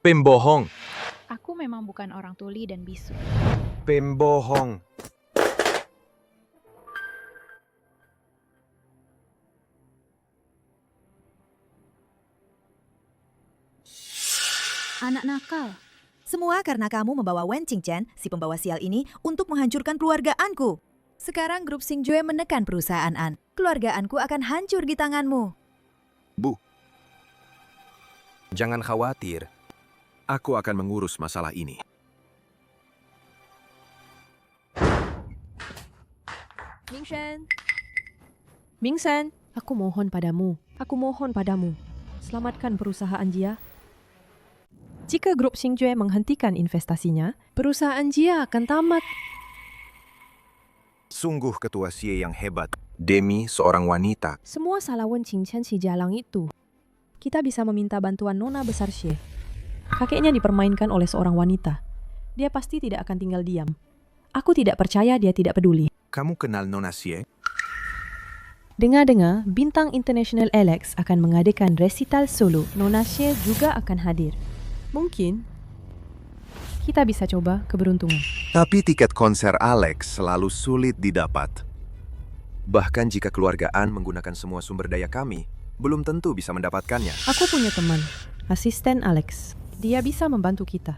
Pembohong. Aku memang bukan orang tuli dan bisu. Pembohong. Anak nakal. Semua karena kamu membawa Wen Qingchen, si pembawa sial ini, untuk menghancurkan keluargaanku. Sekarang grup Xingjue menekan perusahaan An. Keluargaanku akan hancur di tanganmu. Bu. Jangan khawatir. Aku akan mengurus masalah ini. Mingxuan. Ming-san, aku mohon padamu. Selamatkan perusahaan Jia. Jika grup Xingjue menghentikan investasinya, perusahaan Jia akan tamat. Sungguh ketua Xie yang hebat. Demi seorang wanita. Semua salah Wen Qingchen si Jalang itu. Kita bisa meminta bantuan Nona besar Xie. Kakeknya dipermainkan oleh seorang wanita. Dia pasti tidak akan tinggal diam. Aku tidak percaya dia tidak peduli. Kamu kenal Nona Xie? Dengar-dengar, bintang internasional Alex akan mengadakan resital solo. Nona Xie juga akan hadir. Mungkin kita bisa coba keberuntungan. Tapi tiket konser Alex selalu sulit didapat. Bahkan jika keluarga An menggunakan semua sumber daya kami, belum tentu bisa mendapatkannya. Aku punya teman, asisten Alex. Dia bisa membantu kita.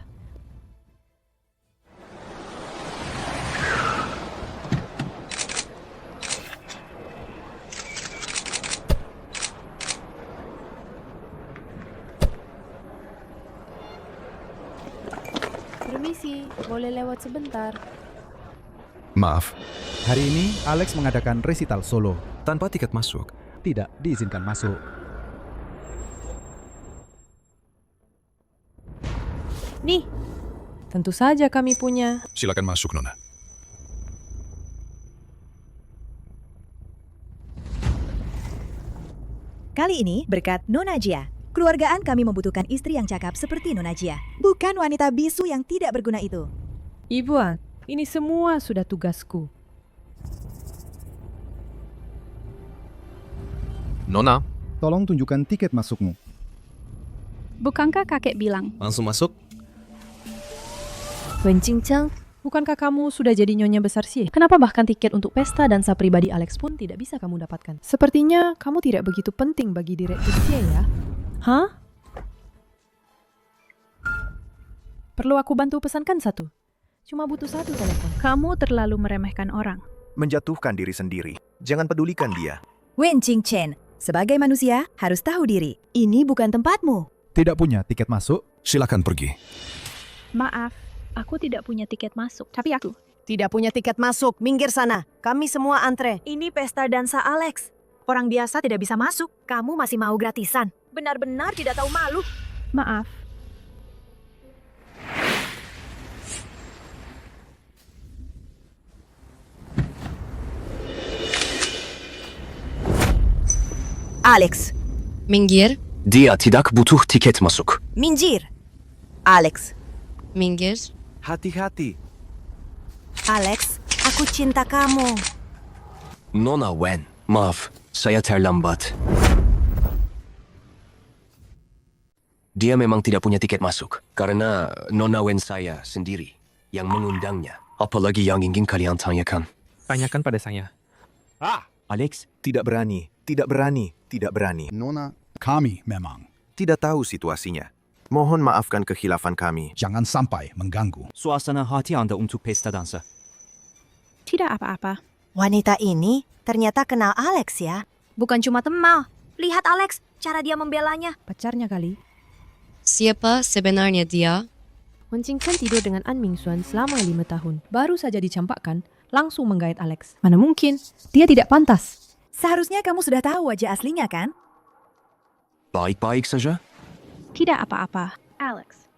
Permisi, boleh lewat sebentar. Maaf, Hari ini Alex mengadakan resital solo. tanpa tiket masuk. Tidak diizinkan masuk. Nih, tentu saja kami punya. Silakan masuk, Nona. Kali ini berkat Nona Jia. Keluargaan kami membutuhkan istri yang cakap seperti Nona Jia. Bukan wanita bisu yang tidak berguna itu. Ibu An, ini semua sudah tugasku. Nona, Tolong tunjukkan tiket masukmu. Bukankah kakek bilang? Langsung masuk. Wen Qingcheng, bukankah kamu sudah jadi nyonya besar Xie? Kenapa bahkan tiket untuk pesta dansa pribadi Alex pun tidak bisa kamu dapatkan? Sepertinya kamu tidak begitu penting bagi direktur Xie ya? Hah? Perlu aku bantu pesankan satu? Cuma butuh satu telepon. Kamu terlalu meremehkan orang. Menjatuhkan diri sendiri. Jangan pedulikan dia. Wen Qingchen, sebagai manusia harus tahu diri. Ini bukan tempatmu. Tidak punya tiket masuk? silakan pergi. Maaf, aku tidak punya tiket masuk. Tapi aku tidak punya tiket masuk. Minggir sana. Kami semua antre. Ini pesta dansa Alex. Orang biasa tidak bisa masuk. Kamu masih mau gratisan. Benar-benar tidak tahu malu. Maaf. Alex. Minggir. Dia tidak butuh tiket masuk. Minggir. Alex. Minggir. Hati-hati. Alex, aku cinta kamu. Nona Wen, maaf, saya terlambat. Dia memang tidak punya tiket masuk, karena Nona Wen saya sendiri yang mengundangnya. Apalagi yang ingin kalian tanyakan? Tanyakan pada saya. Alex? Tidak berani, tidak berani, tidak berani. Nona, kami memang. Tidak tahu situasinya. Mohon maafkan kekhilafan kami. Jangan sampai mengganggu. Suasana hati Anda untuk pesta dansa. Tidak apa-apa. Wanita ini ternyata kenal Alex ya. Bukan cuma temal. Lihat Alex, cara dia membelanya. Pacarnya kali. Siapa sebenarnya dia? Wen Qingchen tidur dengan An Mingxuan selama 5 tahun. Baru saja dicampakkan, langsung menggait Alex. Mana mungkin, dia tidak pantas. Seharusnya kamu sudah tahu wajah aslinya kan? Baik-baik saja? Tidak apa-apa. Alex.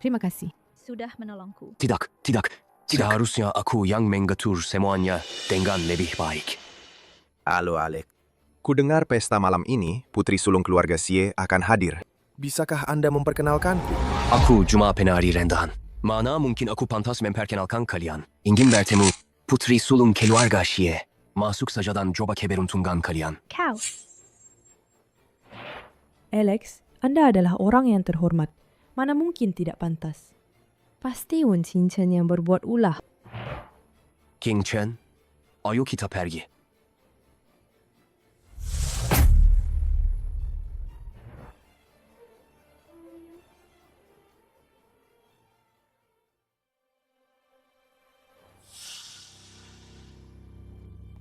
Terima kasih. Sudah menolongku. Tidak. Seharusnya aku yang mengatur semuanya dengan lebih baik. Halo Alex. Kudengar pesta malam ini, putri sulung keluarga Xie akan hadir. Bisakah Anda memperkenalkanku? Aku cuma penari rendahan. Mana mungkin aku pantas memperkenalkan kalian. Ingin bertemu putri sulung keluarga Xie. Masuk saja dan coba keberuntungan kalian. Kau. Alex, Anda adalah orang yang terhormat. Mana mungkin tidak pantas. Pasti Wen Qingchen yang berbuat ulah. King Chen, ayo kita pergi.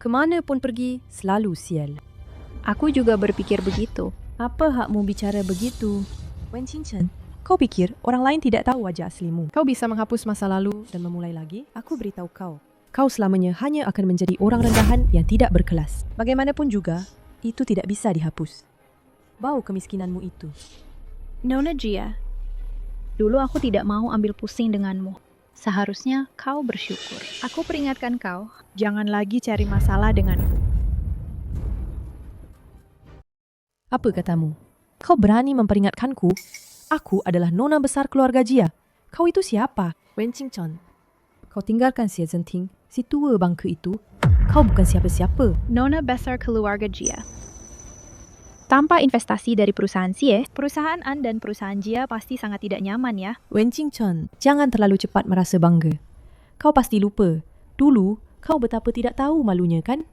Kemana pun pergi, selalu sial. Aku juga berpikir begitu. Apa hakmu bicara begitu? Wen Qingchen, kau pikir orang lain tidak tahu wajah aslimu? Kau bisa menghapus masa lalu dan memulai lagi? Aku beritahu kau. Kau selamanya hanya akan menjadi orang rendahan yang tidak berkelas. Bagaimanapun juga, itu tidak bisa dihapus. Bau kemiskinanmu itu. Nona Gia, dulu aku tidak mau ambil pusing denganmu. Seharusnya kau bersyukur. Aku peringatkan kau, jangan lagi cari masalah denganku. Apa katamu? Kau berani memperingatkanku? Aku adalah nona besar keluarga Jia. Kau itu siapa? Wen Qingchen. Kau tinggalkan Xie Zhenting, si tua bangka itu. Kau bukan siapa-siapa. Nona besar keluarga Jia. Tanpa investasi dari perusahaan Xie, perusahaan An dan perusahaan Jia pasti sangat tidak nyaman ya. Wen Qingchen, jangan terlalu cepat merasa bangga. Kau pasti lupa. Dulu, kau betapa tidak tahu malunya kan?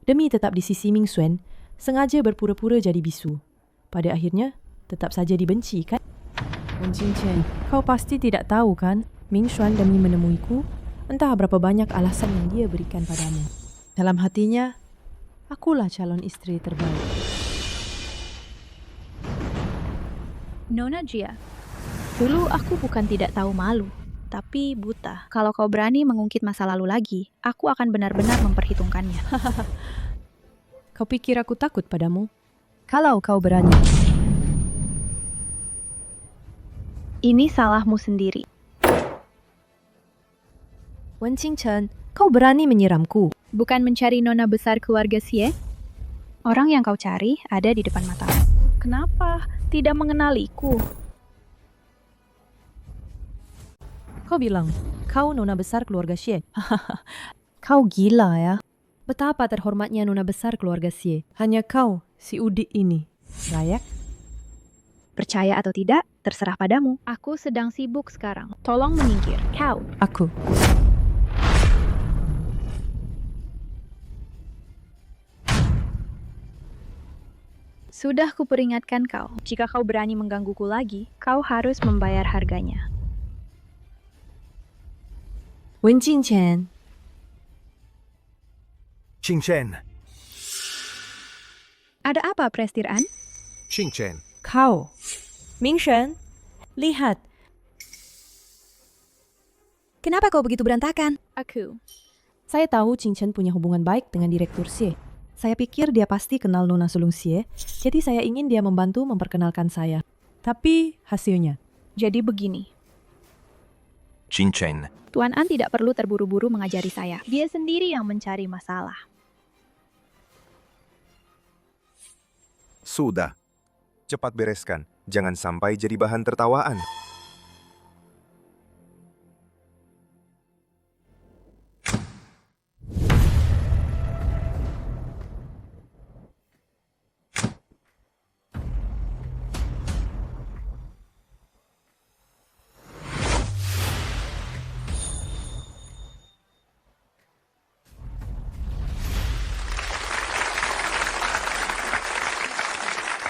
Demi tetap di sisi Ming Xuan, sengaja berpura-pura jadi bisu. Pada akhirnya, tetap saja dibenci kan? Wen Qingchen, kau pasti tidak tahu kan? Ming Xuan demi menemuiku, entah berapa banyak alasan yang dia berikan padamu. Dalam hatinya, akulah calon istri terbaik. Nona Jia, dulu aku bukan tidak tahu malu, tapi buta. Kalau kau berani mengungkit masa lalu lagi, aku akan benar-benar memperhitungkannya. Kau pikir aku takut padamu? Kalau kau berani. Ini salahmu sendiri. Wen Qingchen, kau berani menyiramku. Bukan mencari nona besar keluarga Xie? Orang yang kau cari ada di depan matamu. Kenapa tidak mengenaliku? Kau bilang, kau nona besar keluarga Xie. Kau gila ya. Betapa terhormatnya nona besar keluarga Xie. Hanya kau, si udik ini. Layak? Percaya atau tidak, terserah padamu. Aku sedang sibuk sekarang. Tolong menyingkir. Kau. Aku. Sudah kuperingatkan kau, jika kau berani menggangguku lagi, kau harus membayar harganya. Wen Qingchen. Qingchen. Ada apa, Prestir An? Qingchen. Kau. Ming Xuan, lihat. Kenapa kau begitu berantakan? Aku. Saya tahu Qingchen punya hubungan baik dengan Direktur Xie. Saya pikir dia pasti kenal Nona sulung Xie, jadi saya ingin dia membantu memperkenalkan saya. Tapi hasilnya. Jadi begini. Qingchen. Tuan An tidak perlu terburu-buru mengajari saya. Dia sendiri yang mencari masalah. Sudah. Cepat bereskan. Jangan sampai jadi bahan tertawaan.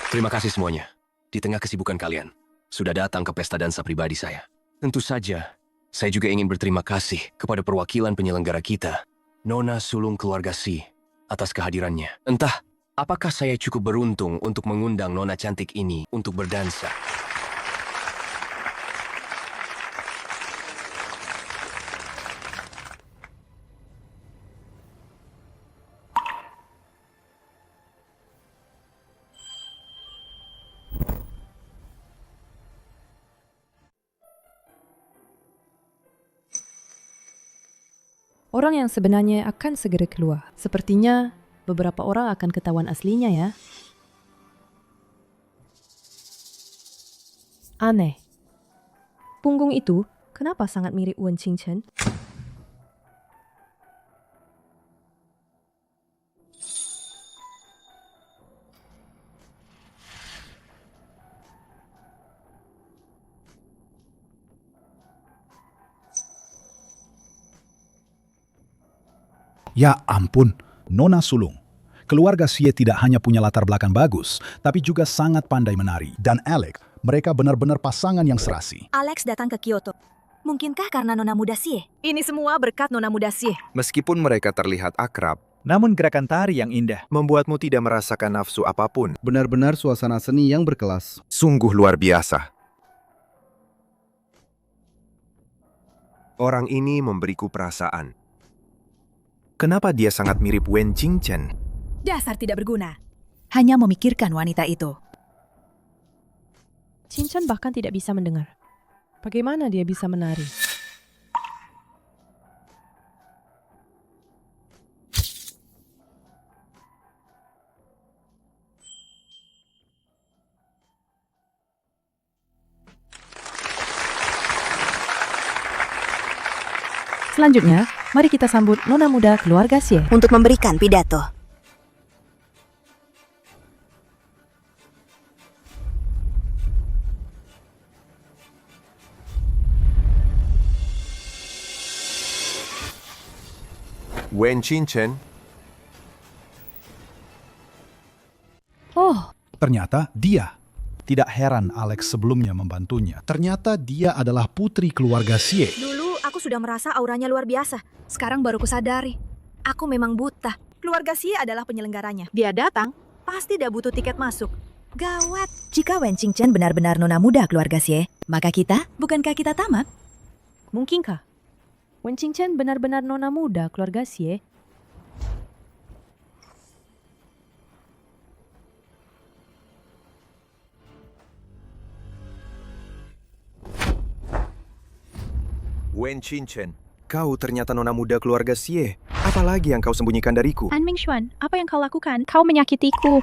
Terima kasih semuanya. Di tengah kesibukan kalian, sudah datang ke pesta dansa pribadi saya. Tentu saja, saya juga ingin berterima kasih kepada perwakilan penyelenggara kita, Nona sulung keluarga Si, atas kehadirannya. Entah, apakah saya cukup beruntung untuk mengundang Nona cantik ini untuk berdansa. Orang yang sebenarnya akan segera keluar. Sepertinya beberapa orang akan ketahuan aslinya ya. Aneh. Punggung itu kenapa sangat mirip Wen Qingchen? Ya ampun, Nona sulung. Keluarga Xie tidak hanya punya latar belakang bagus, tapi juga sangat pandai menari. Dan Alex, mereka benar-benar pasangan yang serasi. Alex datang ke Kyoto. Mungkinkah karena nona muda Xie? Ini semua berkat nona muda Xie. Meskipun mereka terlihat akrab, namun gerakan tari yang indah membuatmu tidak merasakan nafsu apapun. Benar-benar suasana seni yang berkelas. Sungguh luar biasa. Orang ini memberiku perasaan. Kenapa dia sangat mirip Wen Qingchen? Dasar tidak berguna. Hanya memikirkan wanita itu. Qingchen bahkan tidak bisa mendengar. Bagaimana dia bisa menari? Selanjutnya, mari kita sambut nona muda keluarga Xie untuk memberikan pidato. Wen Qingchen. Oh, Ternyata dia. Tidak heran Alex sebelumnya membantunya. Ternyata dia adalah putri keluarga Xie. Dulu aku sudah merasa auranya luar biasa. Sekarang baru kusadari. Aku memang buta. Keluarga Xie adalah penyelenggaranya. Dia datang, pasti dia butuh tiket masuk. Gawat. Jika Wen Qingchen benar-benar nona muda keluarga Xie, maka bukankah kita tamat? mungkinkah Wen Qingchen benar-benar nona muda keluarga Xie? Wen Qingchen, kau ternyata nona muda keluarga Xie. Apalagi yang kau sembunyikan dariku? An Mingxuan, apa yang kau lakukan? Kau menyakitiku.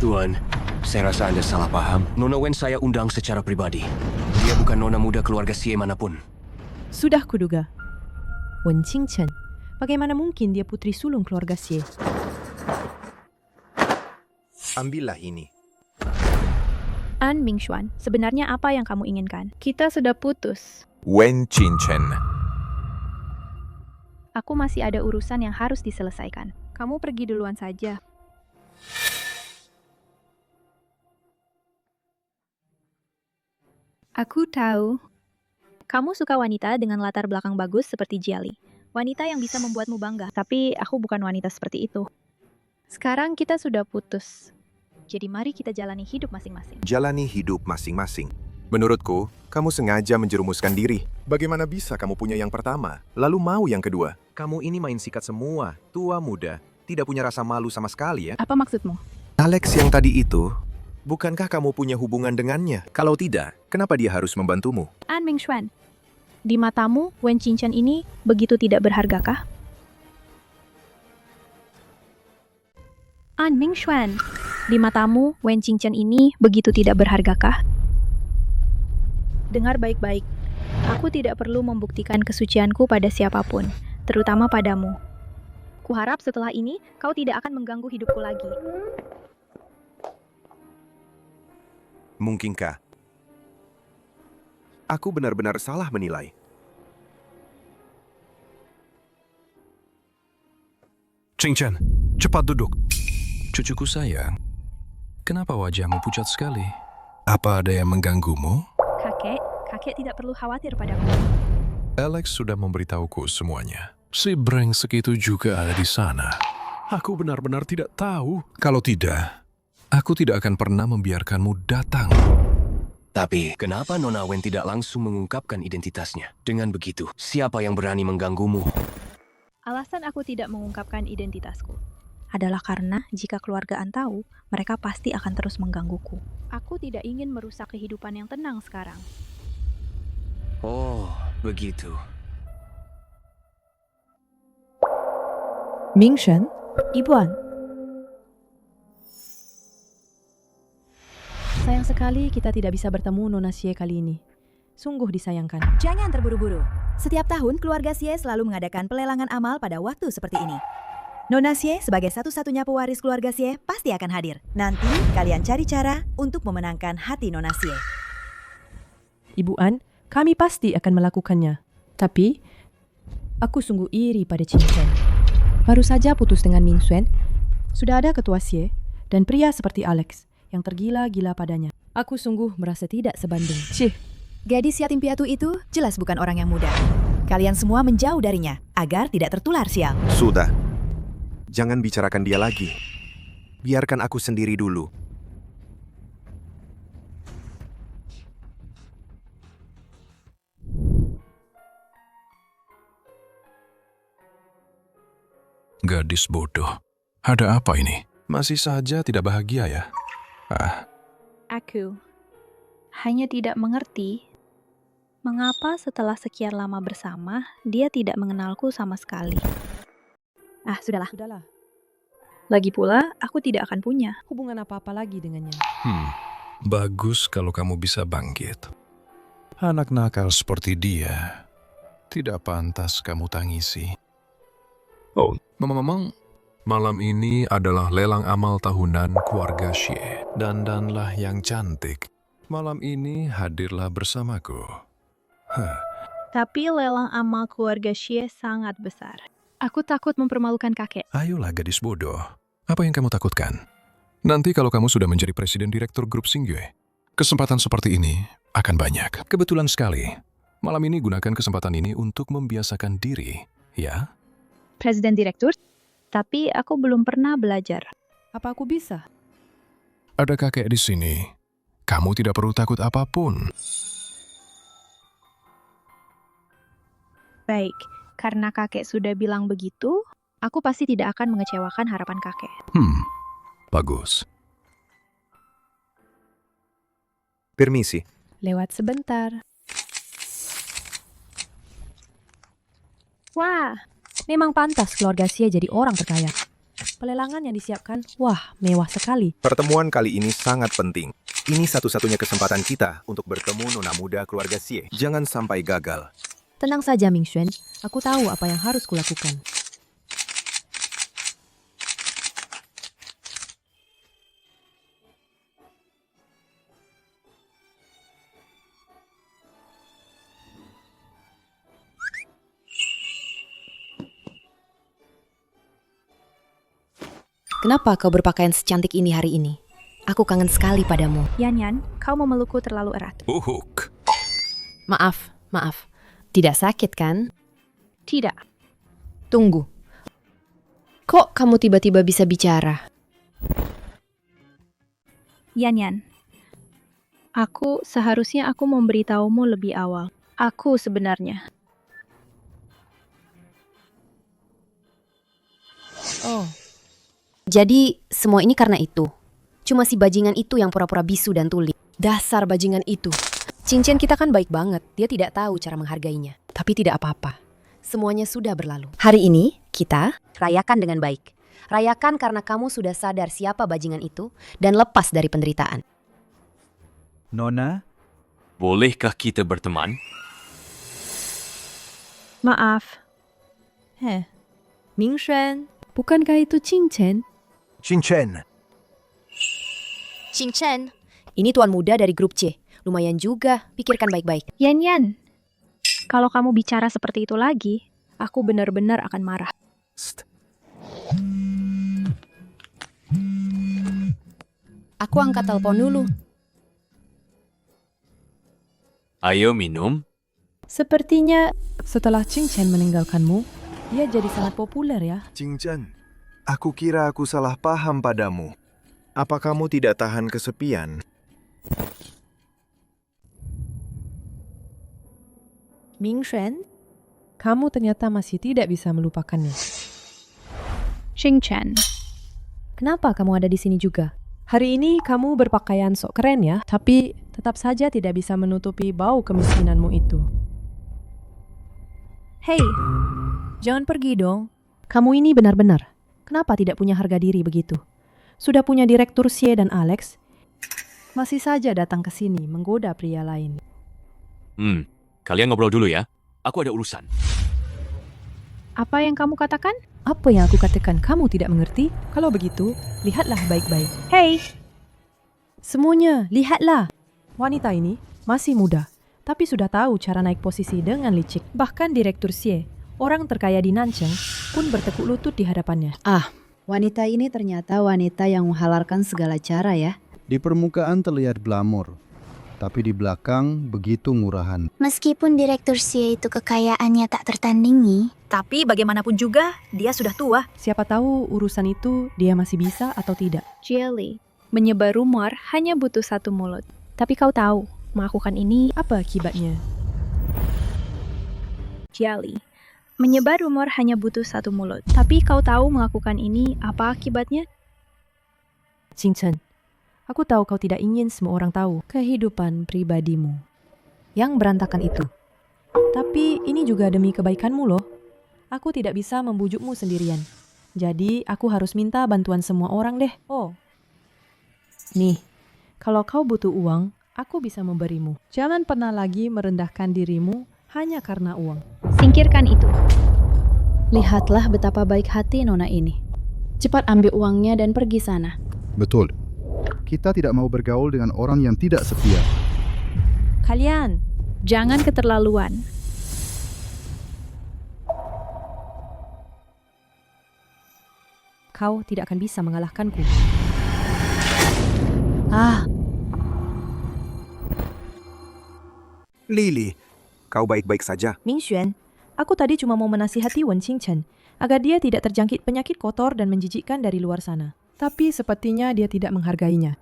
Tuan, saya rasa Anda salah paham. Nona Wen saya undang secara pribadi. Dia bukan nona muda keluarga Xie manapun. Sudah kuduga. Wen Qingchen, bagaimana mungkin dia putri sulung keluarga Xie? Ambillah ini. An Mingxuan, sebenarnya apa yang kamu inginkan? Kita sudah putus. Wen Qingchen. Aku masih ada urusan yang harus diselesaikan. Kamu pergi duluan saja. Aku tahu. Kamu suka wanita dengan latar belakang bagus seperti Jiali. Wanita yang bisa membuatmu bangga. Tapi aku bukan wanita seperti itu. Sekarang kita sudah putus. Jadi mari kita jalani hidup masing-masing. Jalani hidup masing-masing. Menurutku, kamu sengaja menjerumuskan diri. Bagaimana bisa kamu punya yang pertama, lalu mau yang kedua? Kamu ini main sikat semua, tua muda. Tidak punya rasa malu sama sekali ya? Apa maksudmu? Alex yang tadi itu, bukankah kamu punya hubungan dengannya? Kalau tidak, kenapa dia harus membantumu? An Mingxuan, di matamu, Wen Qingchen ini begitu tidak berhargakah? An Mingxuan, di matamu, Wen Qingchen ini begitu tidak berhargakah? Dengar baik-baik, aku tidak perlu membuktikan kesucianku pada siapapun, terutama padamu. Kuharap setelah ini, kau tidak akan mengganggu hidupku lagi. Mungkinkah? Aku benar-benar salah menilai. Qingchen, cepat duduk. Cucuku sayang, kenapa wajahmu pucat sekali? Apa ada yang mengganggumu? Kakek tidak perlu khawatir padaku. Alex sudah memberitahuku semuanya. Si brengsek itu juga ada di sana. Aku benar-benar tidak tahu. Kalau tidak, aku tidak akan pernah membiarkanmu datang. Tapi, kenapa Nona Wen tidak langsung mengungkapkan identitasnya? Dengan begitu, siapa yang berani mengganggumu? Alasan aku tidak mengungkapkan identitasku adalah karena jika keluarga An tahu, mereka pasti akan terus menggangguku. Aku tidak ingin merusak kehidupan yang tenang sekarang. Oh, begitu. Mingxuan, Ibu An. Sayang sekali kita tidak bisa bertemu Nona Xie kali ini. Sungguh disayangkan. Jangan terburu-buru. Setiap tahun keluarga Xie selalu mengadakan pelelangan amal pada waktu seperti ini. Nona Xie sebagai satu-satunya pewaris keluarga Xie pasti akan hadir. Nanti kalian cari cara untuk memenangkan hati Nona Xie. Ibu An, kami pasti akan melakukannya. Tapi, aku sungguh iri pada Qingchen. Baru saja putus dengan Mingxuan, sudah ada ketua Xie dan pria seperti Alex yang tergila-gila padanya. Aku sungguh merasa tidak sebanding. Gadis yatim piatu itu jelas bukan orang yang muda. Kalian semua menjauh darinya agar tidak tertular sial. Sudah. Jangan bicarakan dia lagi. Biarkan aku sendiri dulu. Gadis bodoh. Ada apa ini? Masih saja tidak bahagia ya? Aku hanya tidak mengerti mengapa setelah sekian lama bersama, dia tidak mengenalku sama sekali. Sudahlah. Lagi pula, aku tidak akan punya hubungan apa-apa lagi dengannya. Bagus kalau kamu bisa bangkit. Anak nakal seperti dia tidak pantas kamu tangisi. Oh, memang malam ini adalah lelang amal tahunan keluarga Xie. Dandanlah yang cantik. Malam ini hadirlah bersamaku. Tapi lelang amal keluarga Xie sangat besar. Aku takut mempermalukan kakek. Ayolah gadis bodoh. Apa yang kamu takutkan? Nanti kalau kamu sudah menjadi presiden direktur grup Xingyue, kesempatan seperti ini akan banyak. Kebetulan sekali. Malam ini gunakan kesempatan ini untuk membiasakan diri, ya? Presiden direktur? Tapi aku belum pernah belajar. Apa aku bisa? Ada kakek di sini. Kamu tidak perlu takut apapun. Baik, karena kakek sudah bilang begitu, aku pasti tidak akan mengecewakan harapan kakek. Bagus. Permisi. Lewat sebentar. Wah, memang pantas keluarga Xie jadi orang terkaya. Pelelangan yang disiapkan, mewah sekali. Pertemuan kali ini sangat penting. Ini satu-satunya kesempatan kita untuk bertemu nona muda keluarga Xie. Jangan sampai gagal. Tenang saja, Mingxuan. Aku tahu apa yang harus kulakukan. Kenapa kau berpakaian secantik ini hari ini? Aku kangen sekali padamu. Yan, kau memelukku terlalu erat. Maaf. Tidak sakit kan? Tidak. Tunggu. Kok kamu tiba-tiba bisa bicara? Yan, seharusnya aku memberitahumu lebih awal. Aku sebenarnya. Oh. Jadi, semua ini karena itu. Cuma si bajingan itu yang pura-pura bisu dan tuli. Dasar bajingan itu. Cincin kita kan baik banget. Dia tidak tahu cara menghargainya. Tapi tidak apa-apa. Semuanya sudah berlalu. Hari ini, kita rayakan dengan baik. Rayakan karena kamu sudah sadar siapa bajingan itu dan lepas dari penderitaan. Nona? Bolehkah kita berteman? Maaf. Mingxuan, bukankah itu Qingchen? Qingchen, ini tuan muda dari grup C. Lumayan juga, pikirkan baik-baik. Yan, kalau kamu bicara seperti itu lagi, aku benar-benar akan marah. Aku angkat telepon dulu. Ayo minum. Sepertinya setelah Qingchen meninggalkanmu, dia jadi sangat populer ya. Qingchen, aku kira aku salah paham padamu. Apa kamu tidak tahan kesepian? Mingxuan, kamu ternyata masih tidak bisa melupakannya. Qingchen, kenapa kamu ada di sini juga? Hari ini kamu berpakaian sok keren ya, tapi tetap saja tidak bisa menutupi bau kemiskinanmu itu. Hei, jangan pergi dong. Kamu ini benar-benar. Kenapa tidak punya harga diri begitu? Sudah punya direktur Xie dan Alex, masih saja datang ke sini menggoda pria lain. Kalian ngobrol dulu ya. Aku ada urusan. Apa yang kamu katakan? Apa yang aku katakan kamu tidak mengerti? Kalau begitu, lihatlah baik-baik. Hei! Semuanya, lihatlah. Wanita ini masih muda, tapi sudah tahu cara naik posisi dengan licik. Bahkan direktur Xie, orang terkaya di Nancheng, pun bertekuk lutut di hadapannya. Wanita ini ternyata wanita yang menghalalkan segala cara ya. Di permukaan terlihat glamor, tapi di belakang begitu murahan. Meskipun direktur Xie itu kekayaannya tak tertandingi, tapi bagaimanapun juga, dia sudah tua. Siapa tahu urusan itu dia masih bisa atau tidak. Jelly, menyebar rumor hanya butuh satu mulut. Tapi kau tahu, melakukan ini apa akibatnya? Jelly, Menyebar rumor hanya butuh satu mulut. Tapi kau tahu melakukan ini apa akibatnya? Qingchen, aku tahu kau tidak ingin semua orang tahu kehidupan pribadimu yang berantakan itu. Tapi ini juga demi kebaikanmu loh. Aku tidak bisa membujukmu sendirian. Jadi aku harus minta bantuan semua orang deh. Oh, nih, kalau kau butuh uang, aku bisa memberimu. Jangan pernah lagi merendahkan dirimu hanya karena uang. Singkirkan itu. Lihatlah betapa baik hati Nona ini. Cepat ambil uangnya dan pergi sana. Betul. Kita tidak mau bergaul dengan orang yang tidak setia. Kalian, jangan keterlaluan. Kau tidak akan bisa mengalahkanku. Lily, kau baik-baik saja. Mingxuan, aku tadi cuma mau menasihati Wen Qingchen agar dia tidak terjangkit penyakit kotor dan menjijikkan dari luar sana. Tapi sepertinya dia tidak menghargainya.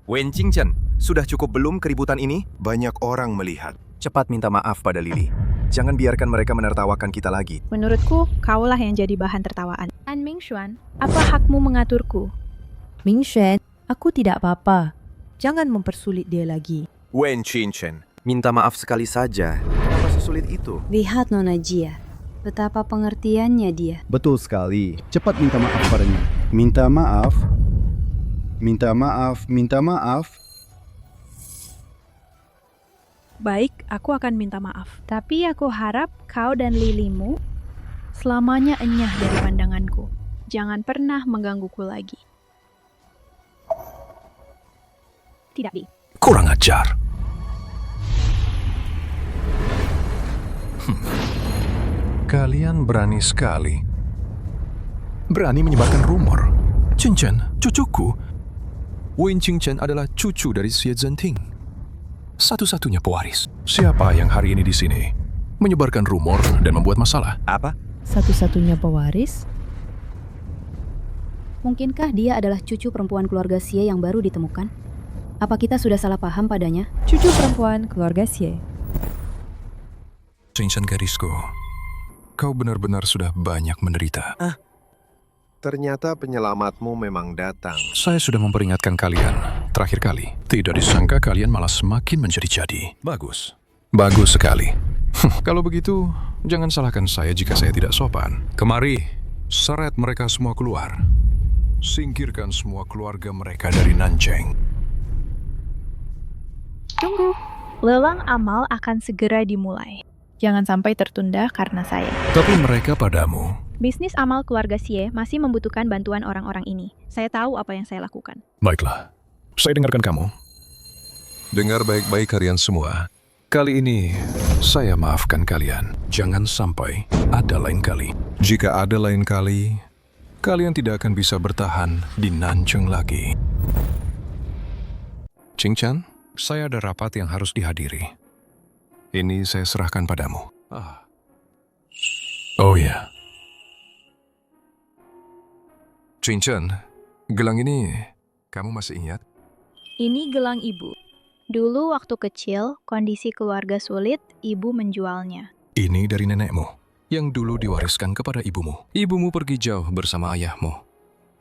Wen Qingchen, sudah cukup belum keributan ini? Banyak orang melihat. Cepat minta maaf pada Lily. Jangan biarkan mereka menertawakan kita lagi. Menurutku, kaulah yang jadi bahan tertawaan. An Mingxuan, apa hakmu mengaturku? Mingxuan, aku tidak apa-apa. Jangan mempersulit dia lagi. Wen Qingchen, minta maaf sekali saja. Kenapa sesulit itu? Lihat Nona Jia, betapa pengertiannya dia. Betul sekali. Cepat minta maaf padanya. Minta maaf. Minta maaf. Minta maaf. Baik, aku akan minta maaf. Tapi aku harap kau dan Lilimu selamanya enyah dari pandanganku. Jangan pernah menggangguku lagi. Tidak, Bi. Kurang ajar. Kalian berani sekali. Berani menyebarkan rumor. Qingchen, cucuku. Wen Qingchen adalah cucu dari Xie Zhenting. Satu-satunya pewaris. Siapa yang hari ini di sini menyebarkan rumor dan membuat masalah? Apa? Satu-satunya pewaris? Mungkinkah dia adalah cucu perempuan keluarga Xie yang baru ditemukan? Apa kita sudah salah paham padanya? Cucu perempuan keluarga Xie. Qingchen gadisku, kau benar-benar sudah banyak menderita. Ternyata penyelamatmu memang datang. Saya sudah memperingatkan kalian terakhir kali. Tidak disangka kalian malah semakin menjadi-jadi. Bagus. Bagus sekali. Kalau begitu, jangan salahkan saya jika saya tidak sopan. Kemari, seret mereka semua keluar. Singkirkan semua keluarga mereka dari Nancheng. Tunggu, lelang amal akan segera dimulai. Jangan sampai tertunda karena saya. Tapi mereka padamu. Bisnis amal keluarga Xie masih membutuhkan bantuan orang-orang ini. Saya tahu apa yang saya lakukan. Baiklah, saya dengarkan kamu. Dengar baik-baik kalian semua. Kali ini, saya maafkan kalian. Jangan sampai ada lain kali. Jika ada lain kali, kalian tidak akan bisa bertahan di Nancheng lagi. Qingchen, saya ada rapat yang harus dihadiri. Ini saya serahkan padamu. Oh ya. Qingchen, gelang ini kamu masih ingat? Ini gelang ibu. Dulu waktu kecil, kondisi keluarga sulit, ibu menjualnya. Ini dari nenekmu, yang dulu diwariskan kepada ibumu. Ibumu pergi jauh bersama ayahmu,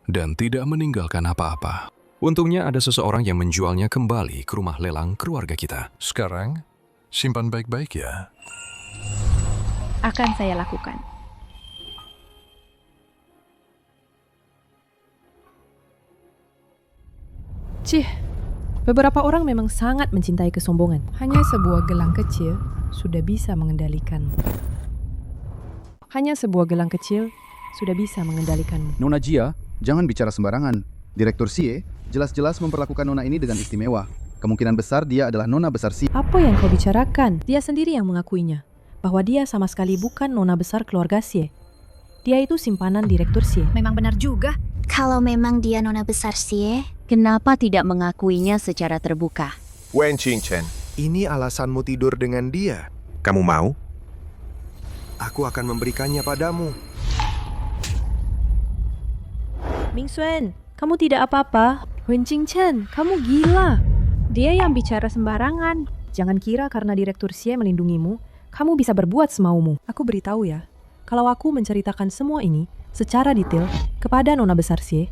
dan tidak meninggalkan apa-apa. Untungnya ada seseorang yang menjualnya kembali ke rumah lelang keluarga kita. Sekarang, simpan baik-baik ya. Akan saya lakukan. Cih, beberapa orang memang sangat mencintai kesombongan. Hanya sebuah gelang kecil sudah bisa mengendalikanmu. Hanya sebuah gelang kecil sudah bisa mengendalikanmu. Nona Jia, jangan bicara sembarangan. Direktur Xie jelas-jelas memperlakukan Nona ini dengan istimewa. Kemungkinan besar dia adalah Nona besar Xie. Apa yang kau bicarakan? Dia sendiri yang mengakuinya. Bahwa dia sama sekali bukan Nona besar keluarga Xie. Dia itu simpanan Direktur Xie. Memang benar juga. Kalau memang dia Nona besar Xie, kenapa tidak mengakuinya secara terbuka? Wen Qingchen, ini alasanmu tidur dengan dia. Kamu mau? Aku akan memberikannya padamu. Mingxuan, kamu tidak apa-apa. Wen Qingchen, kamu gila. Dia yang bicara sembarangan. Jangan kira karena Direktur Xie melindungimu, kamu bisa berbuat semaumu. Aku beritahu ya, Kalau aku menceritakan semua ini secara detail kepada Nona Besar Xie,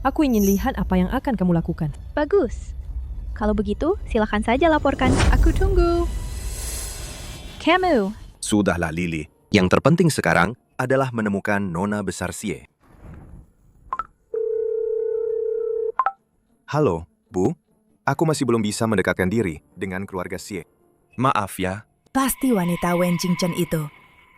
aku ingin lihat apa yang akan kamu lakukan. Bagus. Kalau begitu, silakan saja laporkan. Aku tunggu. Kamu. Sudahlah Lily. Yang terpenting sekarang adalah menemukan Nona Besar Xie. Halo, Bu. Aku masih belum bisa mendekatkan diri dengan keluarga Xie. Maaf ya. Pasti wanita Wen Qingchen itu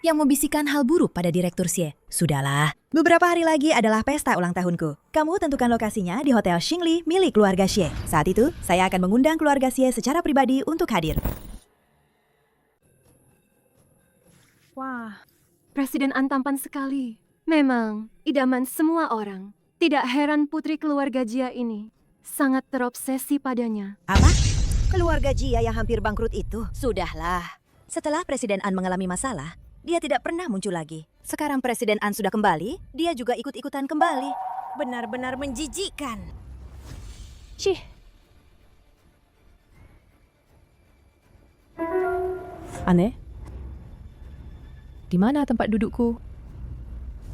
yang membisikkan hal buruk pada Direktur Xie. Sudahlah, beberapa hari lagi adalah pesta ulang tahunku. Kamu tentukan lokasinya di Hotel Xingli milik keluarga Xie. Saat itu, saya akan mengundang keluarga Xie secara pribadi untuk hadir. Wah, Presiden An tampan sekali. Memang, idaman semua orang. Tidak heran putri keluarga Jia ini sangat terobsesi padanya. Apa? Keluarga Jia yang hampir bangkrut itu? Sudahlah. Setelah Presiden An mengalami masalah, dia tidak pernah muncul lagi. Sekarang Presiden An sudah kembali, dia juga ikut-ikutan kembali. Benar-benar menjijikkan. Cih. Aneh. Di mana tempat dudukku?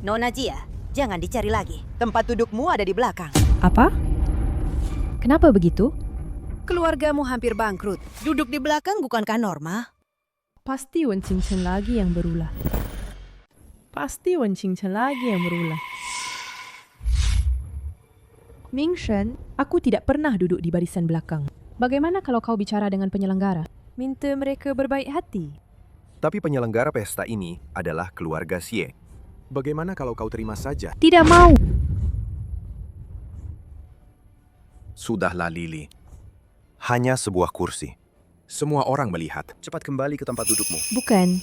Nona Jia, jangan dicari lagi. Tempat dudukmu ada di belakang. Apa? Kenapa begitu? Keluargamu hampir bangkrut. Duduk di belakang bukankah normal? Pasti Wen Qingchen lagi yang berulah. Mingshen, aku tidak pernah duduk di barisan belakang. Bagaimana kalau kau bicara dengan penyelenggara? Minta mereka berbaik hati. Tapi penyelenggara pesta ini adalah keluarga Xie. Bagaimana kalau kau terima saja? Tidak mau. Sudahlah Lily. Hanya sebuah kursi. Semua orang melihat. Cepat kembali ke tempat dudukmu. Bukan.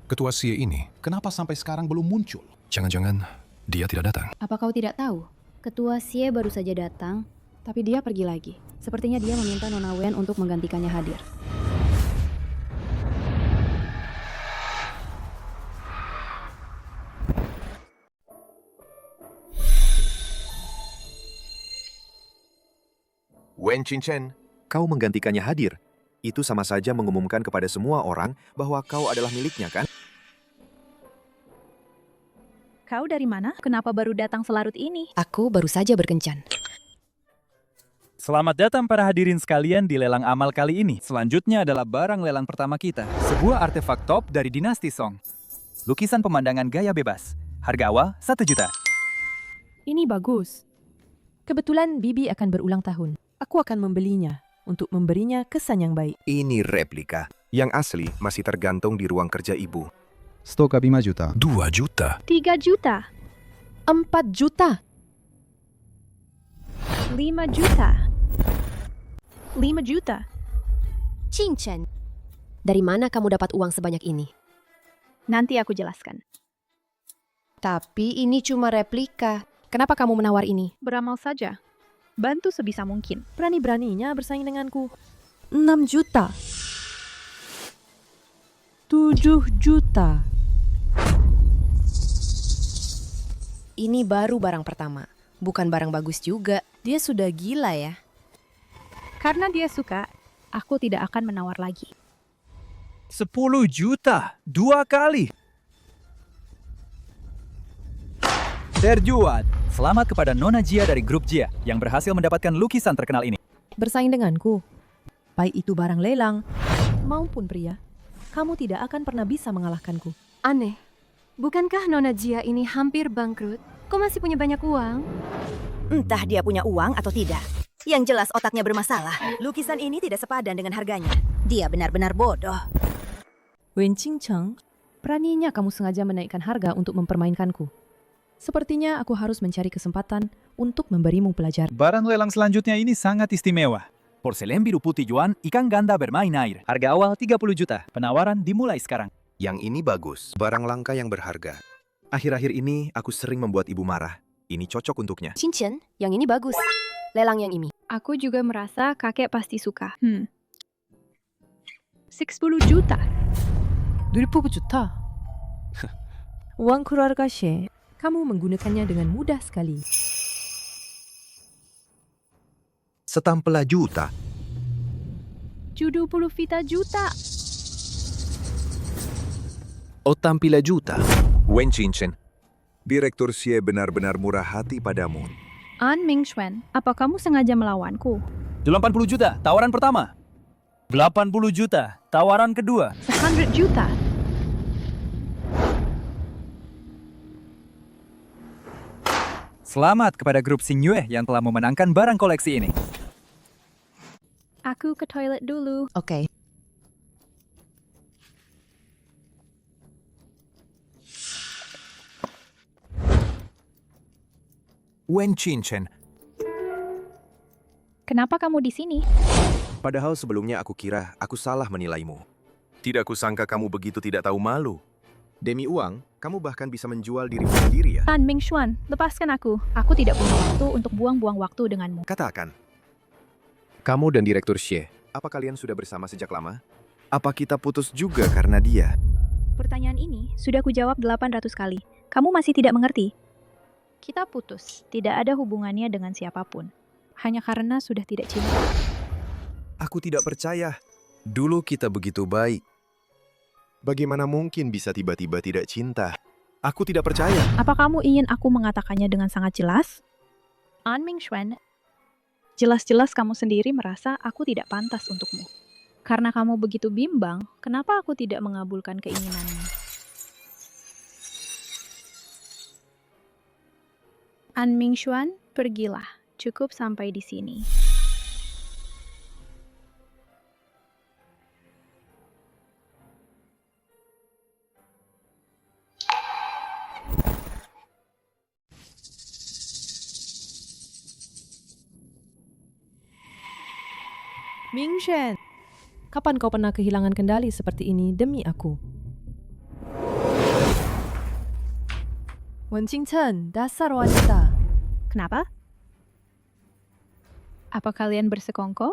Ketua Xie ini, kenapa sampai sekarang belum muncul? Jangan-jangan dia tidak datang. Apa kau tidak tahu? Ketua Xie baru saja datang, tapi dia pergi lagi. Sepertinya dia meminta Nona Wen untuk menggantikannya hadir. Wen Qingchen, kau menggantikannya hadir. Itu sama saja mengumumkan kepada semua orang bahwa kau adalah miliknya, kan? Kau dari mana? Kenapa baru datang selarut ini? Aku baru saja berkencan. Selamat datang para hadirin sekalian di lelang amal kali ini. Selanjutnya adalah barang lelang pertama kita. Sebuah artefak top dari dinasti Song. Lukisan pemandangan gaya bebas. Harga awal 1 juta. Ini bagus. Kebetulan Bibi akan berulang tahun. Aku akan membelinya untuk memberinya kesan yang baik. Ini replika. Yang asli masih tergantung di ruang kerja ibu. Stok 5 juta. 2 juta. 3 juta. 4 juta. 5 juta. 5 juta. Qingchen, dari mana kamu dapat uang sebanyak ini? Nanti aku jelaskan. Tapi ini cuma replika. Kenapa kamu menawar ini? Beramal saja. Bantu sebisa mungkin. Berani-beraninya bersaing denganku. 6 juta. 7 juta. Ini baru barang pertama. Bukan barang bagus juga. Dia sudah gila ya. Karena dia suka, aku tidak akan menawar lagi. 10 juta. 2 kali. Terjual. Selamat kepada Nona Jia dari grup Jia yang berhasil mendapatkan lukisan terkenal ini. Bersaing denganku. Baik itu barang lelang maupun pria. Kamu tidak akan pernah bisa mengalahkanku. Aneh. Bukankah Nona Jia ini hampir bangkrut? Kok masih punya banyak uang? Entah dia punya uang atau tidak. Yang jelas otaknya bermasalah. Lukisan ini tidak sepadan dengan harganya. Dia benar-benar bodoh. Wen Qingchen, beraninya kamu sengaja menaikkan harga untuk mempermainkanku. Sepertinya aku harus mencari kesempatan untuk memberimu pelajaran. Barang lelang selanjutnya ini sangat istimewa. Porselen biru putih Juan, ikan ganda bermain air. Harga awal 30 juta. Penawaran dimulai sekarang. Yang ini bagus. Barang langka yang berharga. Akhir-akhir ini aku sering membuat ibu marah. Ini cocok untuknya. Qingchen, yang ini bagus. Lelang yang ini. Aku juga merasa kakek pasti suka. 60 juta. 20 juta. Uang keluarga Xie. Kamu menggunakannya dengan mudah sekali. Setampela juta. 70 juta. Otampila juta. Wen Qingchen, Direktur Xie benar-benar murah hati padamu. An Mingxuan, apa kamu sengaja melawanku? 80 juta, tawaran pertama. 80 juta, tawaran kedua. 100 juta. Selamat kepada grup Xingyue yang telah memenangkan barang koleksi ini. Aku ke toilet dulu. Oke. Wen Qingchen, Kenapa kamu di sini? padahal sebelumnya aku kira aku salah menilaimu. Tidak kusangka kamu begitu tidak tahu malu. Demi uang, kamu bahkan bisa menjual dirimu sendiri ya? An Mingxuan, lepaskan aku. Aku tidak punya waktu untuk buang-buang waktu denganmu. Katakan. Kamu dan Direktur Xie, apa kalian sudah bersama sejak lama? Apa kita putus juga karena dia? Pertanyaan ini sudah kujawab 800 kali. Kamu masih tidak mengerti? Kita putus, tidak ada hubungannya dengan siapapun. Hanya karena sudah tidak cinta. Aku tidak percaya. Dulu kita begitu baik. Bagaimana mungkin bisa tiba-tiba tidak cinta? Aku tidak percaya. Apa kamu ingin aku mengatakannya dengan sangat jelas? An Mingxuan, jelas-jelas kamu sendiri merasa aku tidak pantas untukmu. Karena kamu begitu bimbang, kenapa aku tidak mengabulkan keinginanmu? An Mingxuan, pergilah. Cukup sampai di sini. Mingxuan, kapan kau pernah kehilangan kendali seperti ini demi aku? Wen Qingchen, dasar wanita. Kenapa? Apa kalian bersekongkol?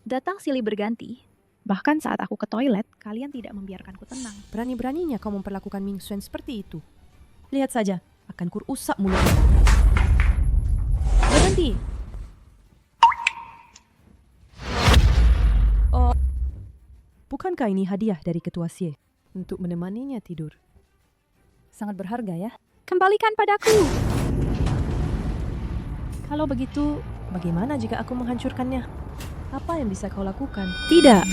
Datang silih berganti. Bahkan saat aku ke toilet, kalian tidak membiarkanku tenang. Berani-beraninya kau memperlakukan Mingxuan seperti itu. Lihat saja, akan kurusak mulutmu. Berhenti! Oh, bukankah ini hadiah dari Ketua Xie untuk menemaninya tidur? Sangat berharga ya. Kembalikan padaku! Kalau begitu, bagaimana jika aku menghancurkannya? Apa yang bisa kau lakukan? Tidak!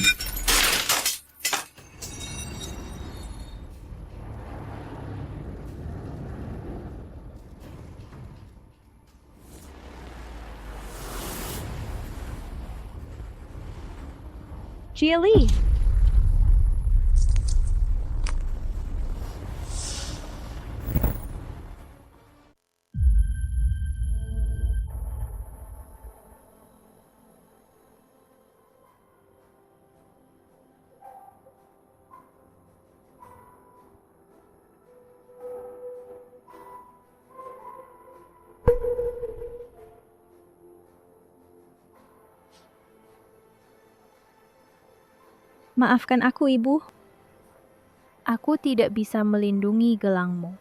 Jie. Maafkan aku, Ibu. Aku tidak bisa melindungi gelangmu.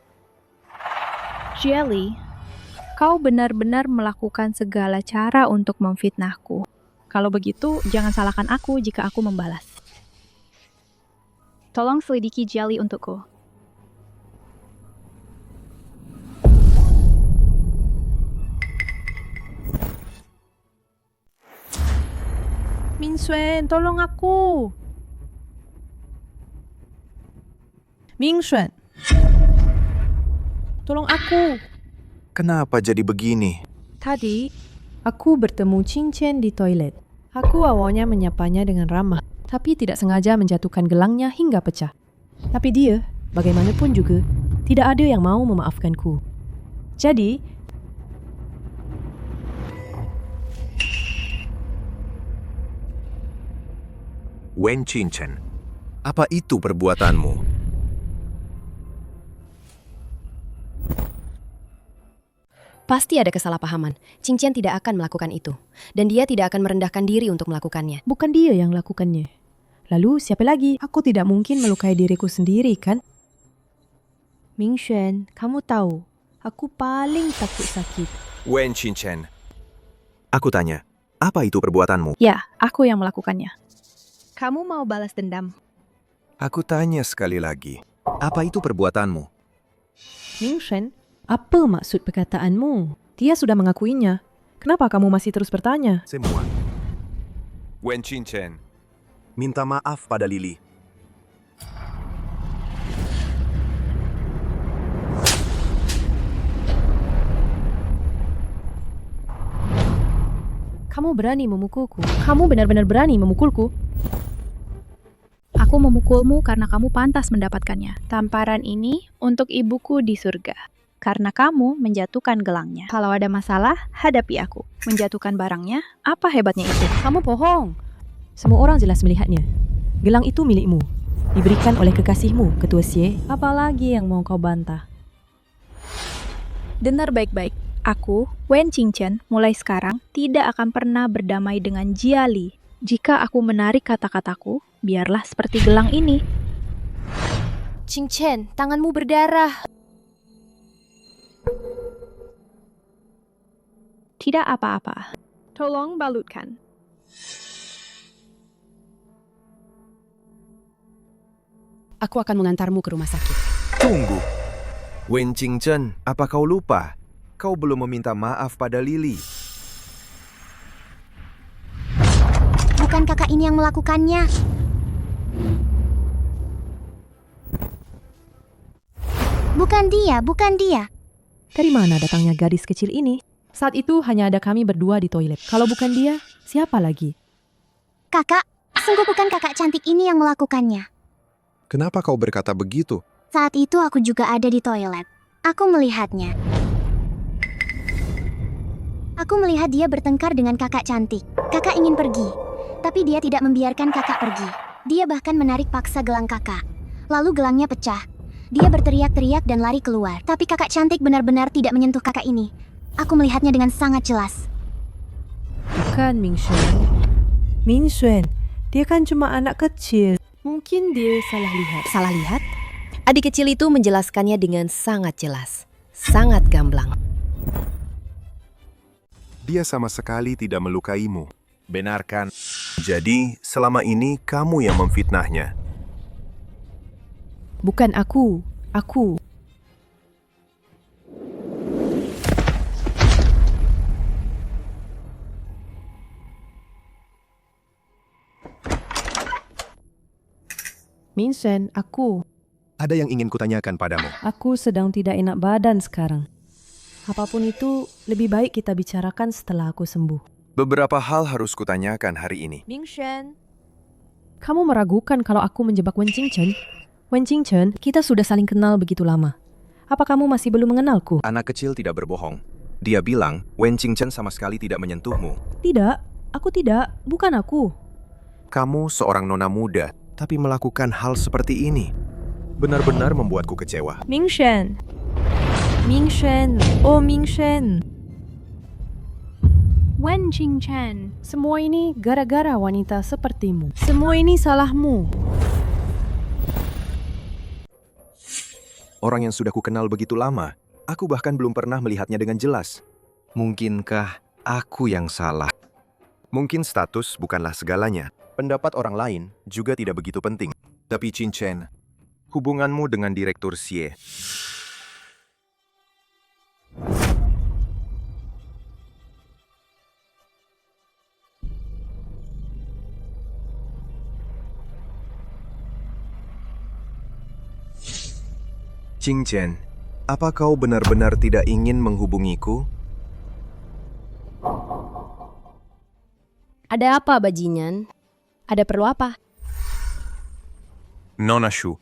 Jelly, kau benar-benar melakukan segala cara untuk memfitnahku. Kalau begitu, jangan salahkan aku jika aku membalas. Tolong selidiki Jelly untukku. Mingxuan, tolong aku! Mingxuan, tolong aku! Kenapa jadi begini? Tadi, aku bertemu Qingchen di toilet. Aku awalnya menyapanya dengan ramah, tapi tidak sengaja menjatuhkan gelangnya hingga pecah. Tapi dia, bagaimanapun juga, tidak ada yang mau memaafkanku. Jadi, Wen Qingchen, apa itu perbuatanmu? Pasti ada kesalahpahaman. Qingchen tidak akan melakukan itu. Dan dia tidak akan merendahkan diri untuk melakukannya. bukan dia yang lakukannya. Lalu siapa lagi? Aku tidak mungkin melukai diriku sendiri, kan? Mingxuan, kamu tahu, aku paling takut sakit. Wen Qingchen, aku tanya, Apa itu perbuatanmu? Ya, aku yang melakukannya. Kamu mau balas dendam? Aku tanya sekali lagi. Apa itu perbuatanmu? Mingshen, apa maksud perkataanmu? Dia sudah mengakuinya. Kenapa kamu masih terus bertanya? Semua. Wen Qingchen, minta maaf pada Lily. Kamu berani memukulku. Kamu benar-benar berani memukulku. Aku memukulmu karena kamu pantas mendapatkannya. Tamparan ini untuk ibuku di surga. Karena kamu menjatuhkan gelangnya. Kalau ada masalah, hadapi aku. Menjatuhkan barangnya, apa hebatnya itu? Kamu bohong. Semua orang jelas melihatnya. Gelang itu milikmu. Diberikan oleh kekasihmu, Ketua Xie. Apalagi yang mau kau bantah? Dengar baik-baik. Aku, Wen Qingchen, mulai sekarang tidak akan pernah berdamai dengan Jia Li. Jika aku menarik kata-kataku, biarlah seperti gelang ini. Qingchen, tanganmu berdarah. Tidak apa-apa. Tolong balutkan. Aku akan mengantarmu ke rumah sakit. Tunggu. Wen Qingchen, apa kau lupa? Kau belum meminta maaf pada Lily. Bukan kakak ini yang melakukannya. Bukan dia. Dari mana datangnya gadis kecil ini? Saat itu hanya ada kami berdua di toilet. Kalau bukan dia, siapa lagi? Kakak, sungguh bukan kakak cantik ini yang melakukannya. Kenapa kau berkata begitu? Saat itu aku juga ada di toilet. Aku melihatnya. Aku melihat dia bertengkar dengan kakak cantik. Kakak ingin pergi, tapi dia tidak membiarkan kakak pergi. Dia bahkan menarik paksa gelang kakak. Lalu gelangnya pecah. Dia berteriak-teriak dan lari keluar. Tapi kakak cantik benar-benar tidak menyentuh kakak ini. Aku melihatnya dengan sangat jelas. Bukan Mingshen. Mingshen, dia kan cuma anak kecil. Mungkin dia salah lihat. Salah lihat? Adik kecil itu menjelaskannya dengan sangat jelas. Sangat gamblang. Dia sama sekali tidak melukaimu. Benarkan. Jadi, selama ini kamu yang memfitnahnya. Bukan aku. Aku. Mingshen, aku. Ada yang ingin kutanyakan padamu. Aku sedang tidak enak badan sekarang. Apapun itu, lebih baik kita bicarakan setelah aku sembuh. Beberapa hal harus kutanyakan hari ini. Mingshen. Kamu meragukan kalau aku menjebak Wen Qingchen? Wen Qingchen, kita sudah saling kenal begitu lama. Apa kamu masih belum mengenalku? Anak kecil tidak berbohong. Dia bilang, Wen Qingchen sama sekali tidak menyentuhmu. Tidak, aku tidak. Bukan aku. Kamu seorang nona muda, tapi melakukan hal seperti ini. Benar-benar membuatku kecewa. Mingshen. Mingshen, oh Mingshen. Wen Qingchen. Semua ini gara-gara wanita sepertimu. Semua ini salahmu. Orang yang sudah kukenal begitu lama, aku bahkan belum pernah melihatnya dengan jelas. Mungkinkah aku yang salah? Mungkin status bukanlah segalanya. Pendapat orang lain juga tidak begitu penting. Tapi Qingchen, hubunganmu dengan Direktur Xie. Qingchen, apa kau benar-benar tidak ingin menghubungiku? Ada apa, bajingan? Ada perlu apa? Nona Shu,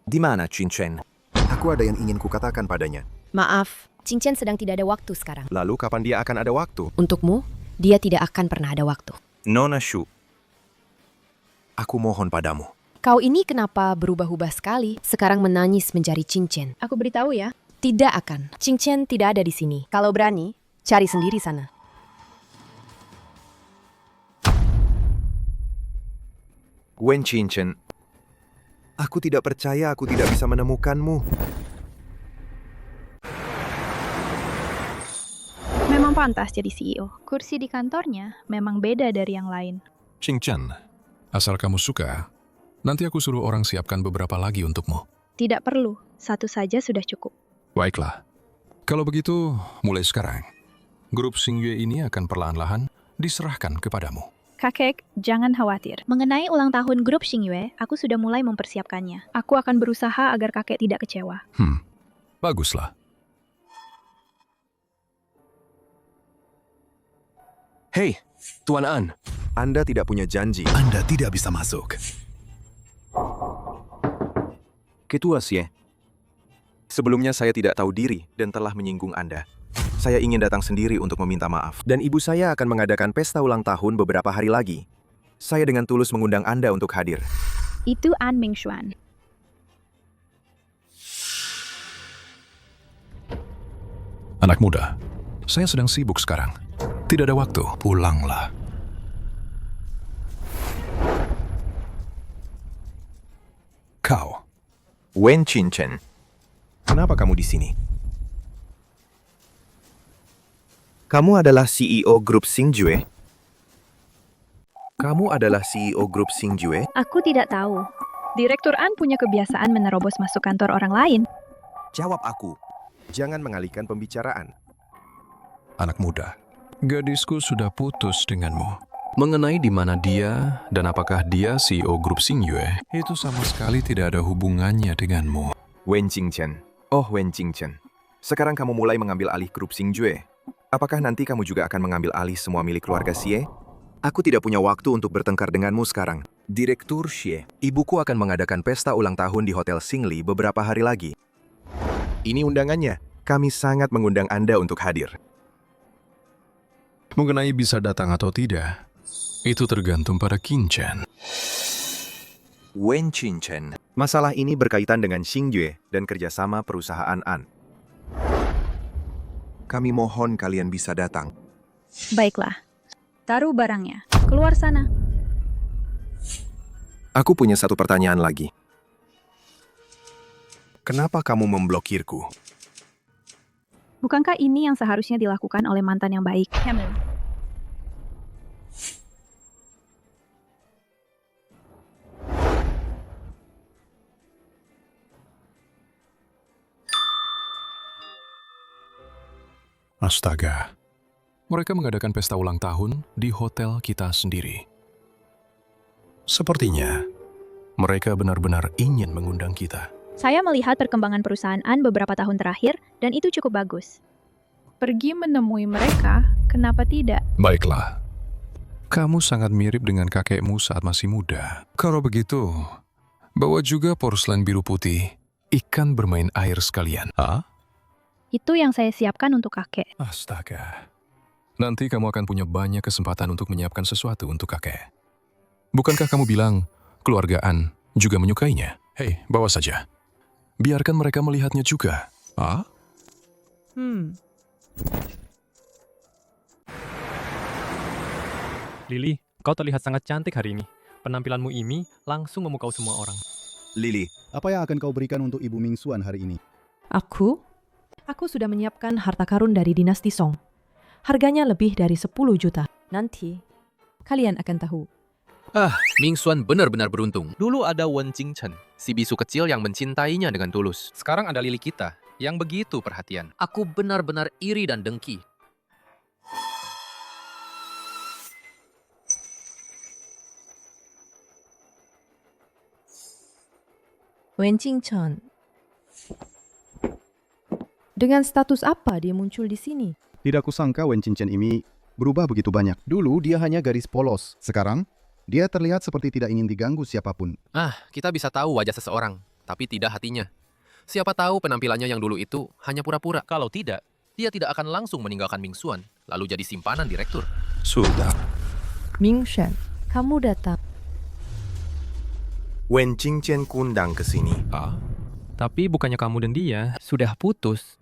di mana Qingchen? Aku ada yang ingin kukatakan padanya. Maaf, Qingchen sedang tidak ada waktu sekarang. Lalu kapan dia akan ada waktu? Untukmu, dia tidak akan pernah ada waktu. Nona Shu, aku mohon padamu. Kau ini kenapa berubah-ubah sekali? Sekarang menangis mencari Qingchen. Aku beritahu ya. Tidak akan. Qingchen tidak ada di sini. Kalau berani, cari sendiri sana. Wen Qingchen, aku tidak percaya aku tidak bisa menemukanmu. Memang pantas jadi CEO. Kursi di kantornya memang beda dari yang lain. Qingchen, asal kamu suka, nanti aku suruh orang siapkan beberapa lagi untukmu. Tidak perlu, satu saja sudah cukup. Baiklah. Kalau begitu, mulai sekarang, grup Xingyue ini akan perlahan-lahan diserahkan kepadamu. Kakek, jangan khawatir. Mengenai ulang tahun grup Xingyue, aku sudah mulai mempersiapkannya. Aku akan berusaha agar kakek tidak kecewa. Baguslah. Hei, Tuan An. Anda tidak punya janji. Anda tidak bisa masuk. Ketua Xie, sebelumnya saya tidak tahu diri dan telah menyinggung Anda. Saya ingin datang sendiri untuk meminta maaf. Dan ibu saya akan mengadakan pesta ulang tahun beberapa hari lagi. Saya dengan tulus mengundang Anda untuk hadir. Itu An Mingxuan. Anak muda, saya sedang sibuk sekarang. Tidak ada waktu, pulanglah. Kau, Wen Qingchen, kenapa kamu di sini? Kamu adalah CEO grup Xingyue? Kamu adalah CEO grup Xingyue? Aku tidak tahu. Direktur An punya kebiasaan menerobos masuk kantor orang lain. Jawab aku. Jangan mengalihkan pembicaraan. anak muda, gadisku sudah putus denganmu. Mengenai di mana dia dan apakah dia CEO grup Xingyue, itu sama sekali tidak ada hubungannya denganmu. Wen Qingchen. Oh, Wen Qingchen. Sekarang kamu mulai mengambil alih grup Xingyue. Apakah nanti kamu juga akan mengambil alih semua milik keluarga Xie? Aku tidak punya waktu untuk bertengkar denganmu sekarang. Direktur Xie, ibuku akan mengadakan pesta ulang tahun di Hotel Xingli beberapa hari lagi. Ini undangannya. Kami sangat mengundang Anda untuk hadir. Mengenai bisa datang atau tidak, itu tergantung pada Qingchen. Wen Qingchen. Masalah ini berkaitan dengan Xingyue dan kerjasama perusahaan An. Kami mohon kalian bisa datang. Baiklah. Taruh barangnya. Keluar sana. Aku punya satu pertanyaan lagi. Kenapa kamu memblokirku? Bukankah ini yang seharusnya dilakukan oleh mantan yang baik? Hamil. Astaga. Mereka mengadakan pesta ulang tahun di hotel kita sendiri. Sepertinya mereka benar-benar ingin mengundang kita. Saya melihat perkembangan perusahaan An beberapa tahun terakhir, dan itu cukup bagus. Pergi menemui mereka, kenapa tidak? Baiklah. Kamu sangat mirip dengan kakekmu saat masih muda. Kalau begitu, bawa juga porselen biru putih, ikan bermain air sekalian. Hah? Itu yang saya siapkan untuk kakek. Astaga. Nanti kamu akan punya banyak kesempatan untuk menyiapkan sesuatu untuk kakek. Bukankah kamu bilang keluarga An juga menyukainya? Hei, bawa saja. Biarkan mereka melihatnya juga. Ah? Lily, kau terlihat sangat cantik hari ini. Penampilanmu ini langsung memukau semua orang. Lily, apa yang akan kau berikan untuk Ibu Mingxuan hari ini? Aku sudah menyiapkan harta karun dari dinasti Song. Harganya lebih dari 10 juta. Nanti, kalian akan tahu. Mingxuan benar-benar beruntung. Dulu ada Wen Qingchen, si bisu kecil yang mencintainya dengan tulus. Sekarang ada Lily kita, yang begitu perhatian. Aku benar-benar iri dan dengki. Wen Qingchen. Dengan status apa dia muncul di sini? Tidak kusangka Wen Qingchen ini berubah begitu banyak. Dulu dia hanya garis polos. Sekarang, dia terlihat seperti tidak ingin diganggu siapapun. Kita bisa tahu wajah seseorang, tapi tidak hatinya. Siapa tahu penampilannya yang dulu itu hanya pura-pura. Kalau tidak, dia tidak akan langsung meninggalkan Mingxuan, lalu jadi simpanan direktur. Sudah. Mingxuan, kamu datang. Wen Qingchen kundang ke sini. Tapi bukannya kamu dan dia sudah putus?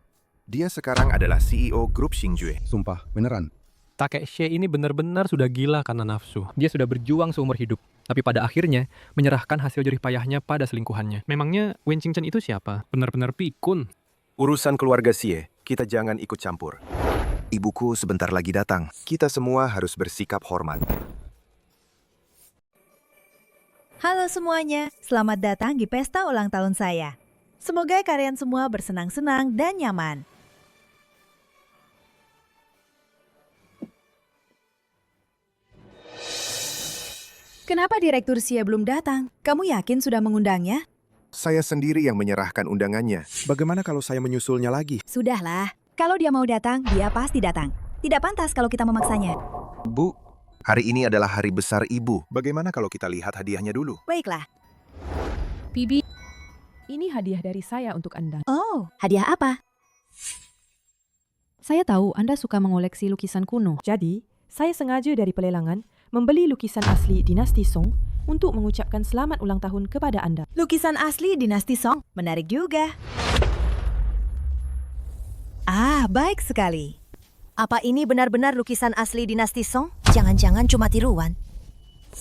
Dia sekarang adalah CEO grup Xingyue. Sumpah, beneran. Kakek Xie ini benar-benar sudah gila karena nafsu. Dia sudah berjuang seumur hidup, tapi pada akhirnya menyerahkan hasil jerih payahnya pada selingkuhannya. Memangnya Wen Qingchen itu siapa? Benar-benar pikun. Urusan keluarga Xie, kita jangan ikut campur. Ibuku sebentar lagi datang. Kita semua harus bersikap hormat. Halo semuanya, selamat datang di pesta ulang tahun saya. Semoga kalian semua bersenang-senang dan nyaman. Kenapa Direktur Xie belum datang? Kamu yakin sudah mengundangnya? Saya sendiri yang menyerahkan undangannya. Bagaimana kalau saya menyusulnya lagi? Sudahlah, kalau dia mau datang, dia pasti datang. Tidak pantas kalau kita memaksanya. Bu, hari ini adalah hari besar ibu. Bagaimana kalau kita lihat hadiahnya dulu? Baiklah. Bibi, ini hadiah dari saya untuk Anda. Oh, hadiah apa? Saya tahu Anda suka mengoleksi lukisan kuno. Jadi, saya sengaja dari pelelangan membeli lukisan asli dinasti Song untuk mengucapkan selamat ulang tahun kepada Anda. Lukisan asli dinasti Song, menarik juga. Ah, baik sekali. Apa ini benar-benar lukisan asli dinasti Song? Jangan-jangan cuma tiruan.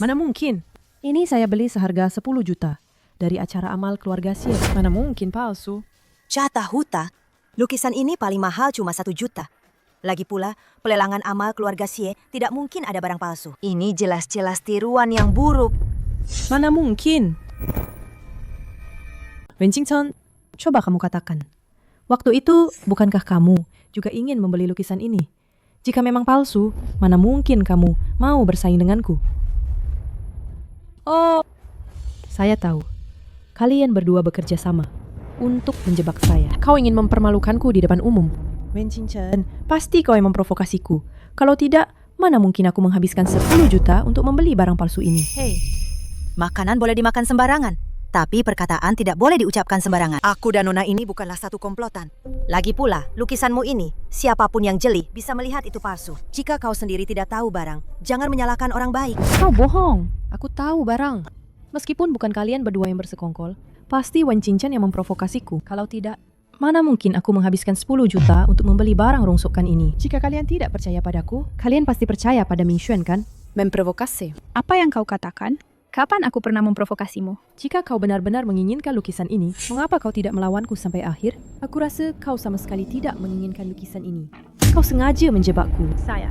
Mana mungkin? Ini saya beli seharga 10 juta dari acara amal keluarga Xie. Mana mungkin palsu? Cata huta, lukisan ini paling mahal cuma 1 juta. Lagi pula, pelelangan amal keluarga Xie tidak mungkin ada barang palsu. Ini jelas-jelas tiruan yang buruk. Mana mungkin? Wen Qingchen, coba kamu katakan. Waktu itu, bukankah kamu juga ingin membeli lukisan ini? Jika memang palsu, mana mungkin kamu mau bersaing denganku? Oh, saya tahu. Kalian berdua bekerja sama untuk menjebak saya. Kau ingin mempermalukanku di depan umum. Wen Qingchen, pasti kau yang memprovokasiku. Kalau tidak, mana mungkin aku menghabiskan 10 juta untuk membeli barang palsu ini? Hei, makanan boleh dimakan sembarangan, tapi perkataan tidak boleh diucapkan sembarangan. Aku dan Nona ini bukanlah satu komplotan. Lagi pula, lukisanmu ini, siapapun yang jeli bisa melihat itu palsu. Jika kau sendiri tidak tahu barang, jangan menyalahkan orang baik. Kau bohong. Aku tahu barang. Meskipun bukan kalian berdua yang bersekongkol, pasti Wen Qingchen yang memprovokasiku. Kalau tidak, mana mungkin aku menghabiskan 10 juta untuk membeli barang rongsokan ini? Jika kalian tidak percaya padaku, kalian pasti percaya pada Ming Xuan, kan? Memprovokasi. Apa yang kau katakan? Kapan aku pernah memprovokasimu? Jika kau benar-benar menginginkan lukisan ini, mengapa kau tidak melawanku sampai akhir? Aku rasa kau sama sekali tidak menginginkan lukisan ini. Kau sengaja menjebakku. Saya.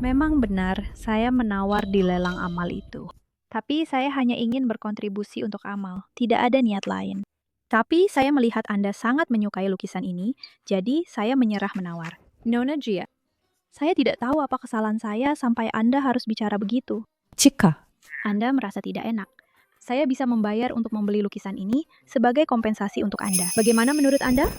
Memang benar, saya menawar di lelang amal itu. Tapi saya hanya ingin berkontribusi untuk amal. Tidak ada niat lain. Tapi saya melihat Anda sangat menyukai lukisan ini, jadi saya menyerah menawar. Nona Jia, saya tidak tahu apa kesalahan saya sampai Anda harus bicara begitu. Jika Anda merasa tidak enak, saya bisa membayar untuk membeli lukisan ini sebagai kompensasi untuk Anda. Bagaimana menurut Anda?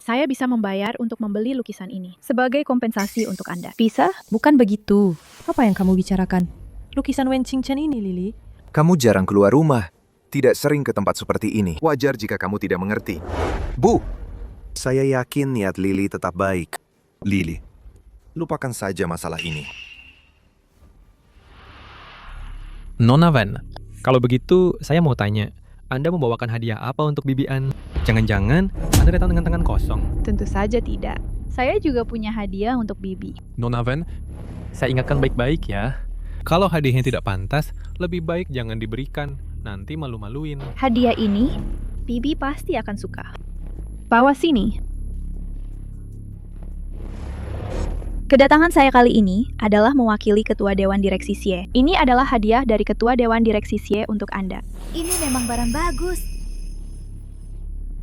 Saya bisa membayar untuk membeli lukisan ini sebagai kompensasi untuk Anda. Bisa? Bukan begitu. Apa yang kamu bicarakan? Lukisan Wen Qingchen ini, Lily. Kamu jarang keluar rumah. Tidak sering ke tempat seperti ini. Wajar jika kamu tidak mengerti. Bu, saya yakin niat Lily tetap baik. Lily, lupakan saja masalah ini. Nona Van, kalau begitu saya mau tanya, Anda membawakan hadiah apa untuk Bibi An? Jangan-jangan Anda datang dengan tangan kosong? Tentu saja tidak. Saya juga punya hadiah untuk Bibi. Nona Van, saya ingatkan baik-baik ya. Kalau hadiahnya tidak pantas, lebih baik jangan diberikan. Nanti malu-maluin. Hadiah ini, Bibi pasti akan suka. Bawa sini. Kedatangan saya kali ini adalah mewakili Ketua Dewan Direksi Xie. Ini adalah hadiah dari Ketua Dewan Direksi Xie untuk Anda. Ini memang barang bagus.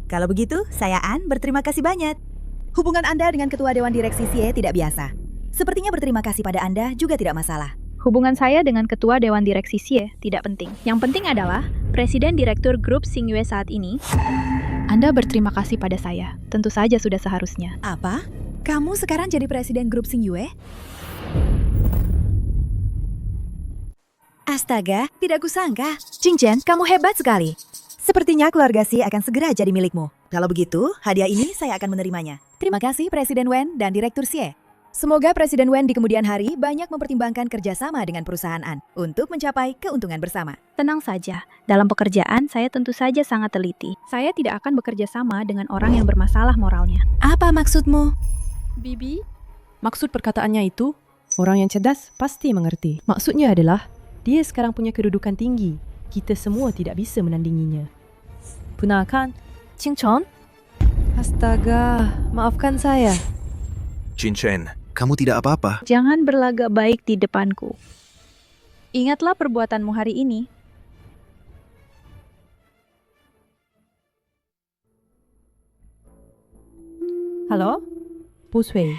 Kalau begitu, saya An berterima kasih banyak. Hubungan Anda dengan Ketua Dewan Direksi Xie tidak biasa. Sepertinya berterima kasih pada Anda juga tidak masalah. Hubungan saya dengan Ketua Dewan Direksi Xie tidak penting. Yang penting adalah Presiden Direktur Grup Xingyue saat ini. Anda berterima kasih pada saya. Tentu saja sudah seharusnya. Apa? Kamu sekarang jadi Presiden Grup Xingyue? Astaga, tidak kusangka. Qingchen, kamu hebat sekali. Sepertinya keluarga Xie akan segera jadi milikmu. Kalau begitu, hadiah ini saya akan menerimanya. Terima kasih Presiden Wen dan Direktur Xie. Semoga Presiden Wen di kemudian hari banyak mempertimbangkan kerjasama dengan perusahaan An untuk mencapai keuntungan bersama. Tenang saja, dalam pekerjaan saya tentu saja sangat teliti. Saya tidak akan bekerja sama dengan orang yang bermasalah moralnya. Apa maksudmu? Bibi? Maksud perkataannya itu, orang yang cerdas pasti mengerti. Maksudnya adalah, dia sekarang punya kedudukan tinggi. Kita semua tidak bisa menandinginya. Benar kan? Qingchen? Astaga, maafkan saya. Qingchen, kamu tidak apa-apa. Jangan berlagak baik di depanku. Ingatlah perbuatanmu hari ini. Halo? Puswei,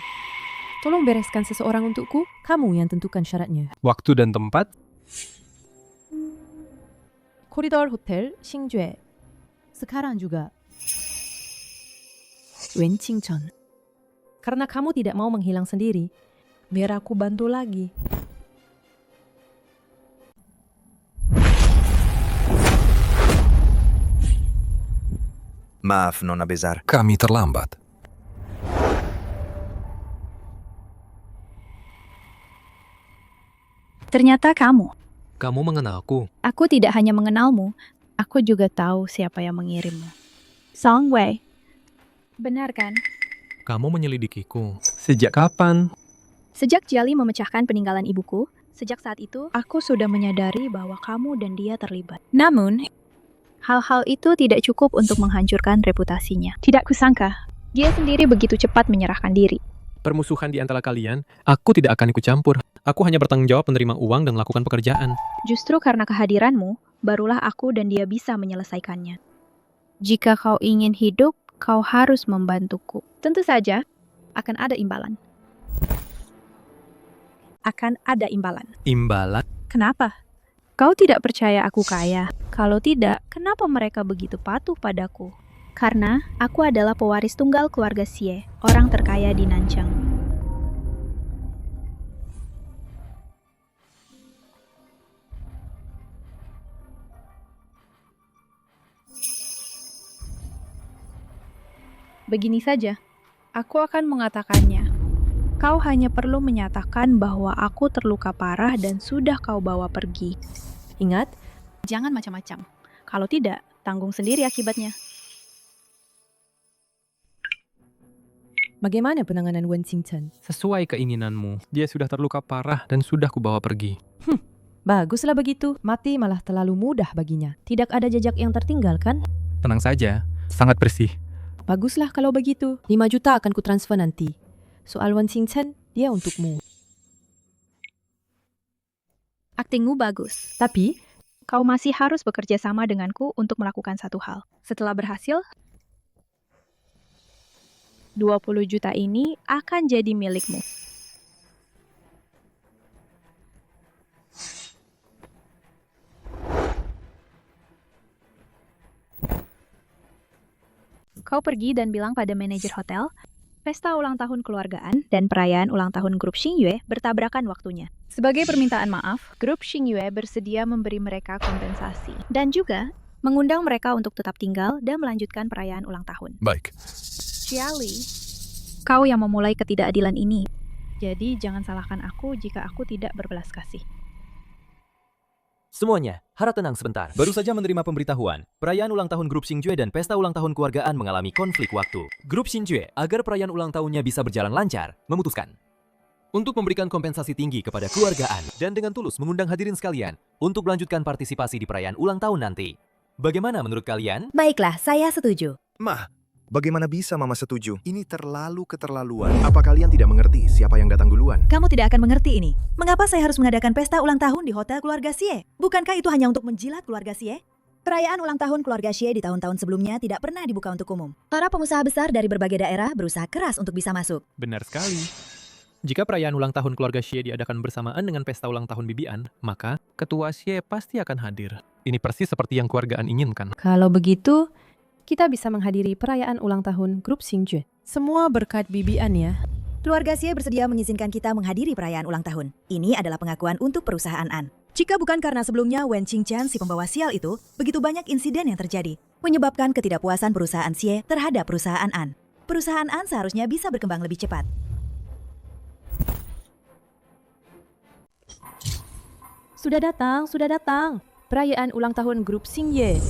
tolong bereskan seseorang untukku. Kamu yang tentukan syaratnya. Waktu dan tempat? Koridor Hotel Xingjue. Sekarang juga. Wen Qingchen. Karena kamu tidak mau menghilang sendiri, biar aku bantu lagi. Maaf, Nona Besar. Kami terlambat. Ternyata kamu. Kamu mengenalku. Aku tidak hanya mengenalmu, aku juga tahu siapa yang mengirimmu. Song Wei. Benar kan? Kamu menyelidikiku. Sejak kapan? Sejak Jiali memecahkan peninggalan ibuku, sejak saat itu aku sudah menyadari bahwa kamu dan dia terlibat. Namun, hal-hal itu tidak cukup untuk menghancurkan reputasinya. Tidak kusangka, dia sendiri begitu cepat menyerahkan diri. Permusuhan di antara kalian, aku tidak akan ikut campur. Aku hanya bertanggung jawab menerima uang dan melakukan pekerjaan. Justru karena kehadiranmu, barulah aku dan dia bisa menyelesaikannya. Jika kau ingin hidup, kau harus membantuku. Tentu saja, akan ada imbalan. Akan ada imbalan. Imbalan? Kenapa? Kau tidak percaya aku kaya? Kalau tidak, kenapa mereka begitu patuh padaku? Karena aku adalah pewaris tunggal keluarga Xie, orang terkaya di Nanchang. Begini saja, aku akan mengatakannya. Kau hanya perlu menyatakan bahwa aku terluka parah dan sudah kau bawa pergi. Ingat, jangan macam-macam. Kalau tidak, tanggung sendiri akibatnya. Bagaimana penanganan Wen Qingchen? Sesuai keinginanmu. Dia sudah terluka parah dan sudah kubawa pergi. Baguslah begitu. Mati malah terlalu mudah baginya. Tidak ada jejak yang tertinggal, kan? Tenang saja, sangat bersih. Baguslah kalau begitu. 5 juta akan kutransfer nanti. Soal Wen Qingchen, dia untukmu. Aktingmu bagus. Tapi, kau masih harus bekerja sama denganku untuk melakukan satu hal. Setelah berhasil, 20 juta ini akan jadi milikmu. Kau pergi dan bilang pada manajer hotel, pesta ulang tahun keluargaan dan perayaan ulang tahun grup Xingyue bertabrakan waktunya. Sebagai permintaan maaf, grup Xingyue bersedia memberi mereka kompensasi. Dan juga mengundang mereka untuk tetap tinggal dan melanjutkan perayaan ulang tahun. Baik. Jiali, kau yang memulai ketidakadilan ini. Jadi jangan salahkan aku jika aku tidak berbelas kasih. Semuanya, harap tenang sebentar. Baru saja menerima pemberitahuan, perayaan ulang tahun grup Xingjue dan pesta ulang tahun keluargaan mengalami konflik waktu. Grup Xingjue, agar perayaan ulang tahunnya bisa berjalan lancar, memutuskan untuk memberikan kompensasi tinggi kepada keluargaan dan dengan tulus mengundang hadirin sekalian untuk melanjutkan partisipasi di perayaan ulang tahun nanti. Bagaimana menurut kalian? Baiklah, saya setuju. Mah, bagaimana bisa Mama setuju? Ini terlalu keterlaluan. Apa kalian tidak mengerti siapa yang datang duluan? Kamu tidak akan mengerti ini. Mengapa saya harus mengadakan pesta ulang tahun di hotel keluarga Xie? Bukankah itu hanya untuk menjilat keluarga Xie? Perayaan ulang tahun keluarga Xie di tahun-tahun sebelumnya tidak pernah dibuka untuk umum. Para pengusaha besar dari berbagai daerah berusaha keras untuk bisa masuk. Benar sekali. Jika perayaan ulang tahun keluarga Xie diadakan bersamaan dengan pesta ulang tahun Bibian, maka ketua Xie pasti akan hadir. Ini persis seperti yang keluargaan inginkan. Kalau begitu, kita bisa menghadiri perayaan ulang tahun grup Xingjue. Semua berkat Bibian ya. Keluarga Xie bersedia mengizinkan kita menghadiri perayaan ulang tahun. Ini adalah pengakuan untuk perusahaan An. Jika bukan karena sebelumnya Wen Qingchen si pembawa sial itu, begitu banyak insiden yang terjadi, menyebabkan ketidakpuasan perusahaan Xie terhadap perusahaan An. Perusahaan An seharusnya bisa berkembang lebih cepat. Sudah datang. Perayaan ulang tahun grup Xingjue.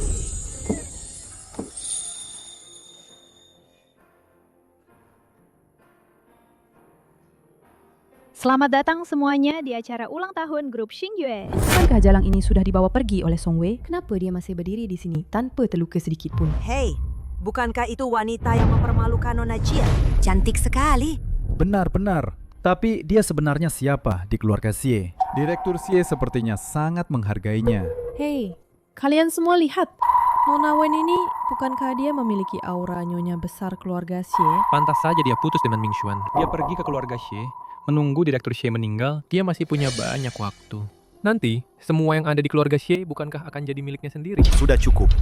Selamat datang semuanya di acara ulang tahun grup Xingyue. Bukankah jalang ini sudah dibawa pergi oleh Song Wei? Kenapa dia masih berdiri di sini tanpa terluka sedikit pun? Hei, Bukankah itu wanita yang mempermalukan Nona Jia? Cantik sekali. Benar-benar. Tapi dia sebenarnya siapa di keluarga Xie? Direktur Xie sepertinya sangat menghargainya. Hei, kalian semua lihat. Nona Wen ini, bukankah dia memiliki aura nyonya besar keluarga Xie? Pantas saja dia putus dengan Ming Xuan. Dia pergi ke keluarga Xie, menunggu Direktur Xie meninggal, dia masih punya banyak waktu. Nanti, semua yang ada di keluarga Xie bukankah akan jadi miliknya sendiri? Sudah cukup.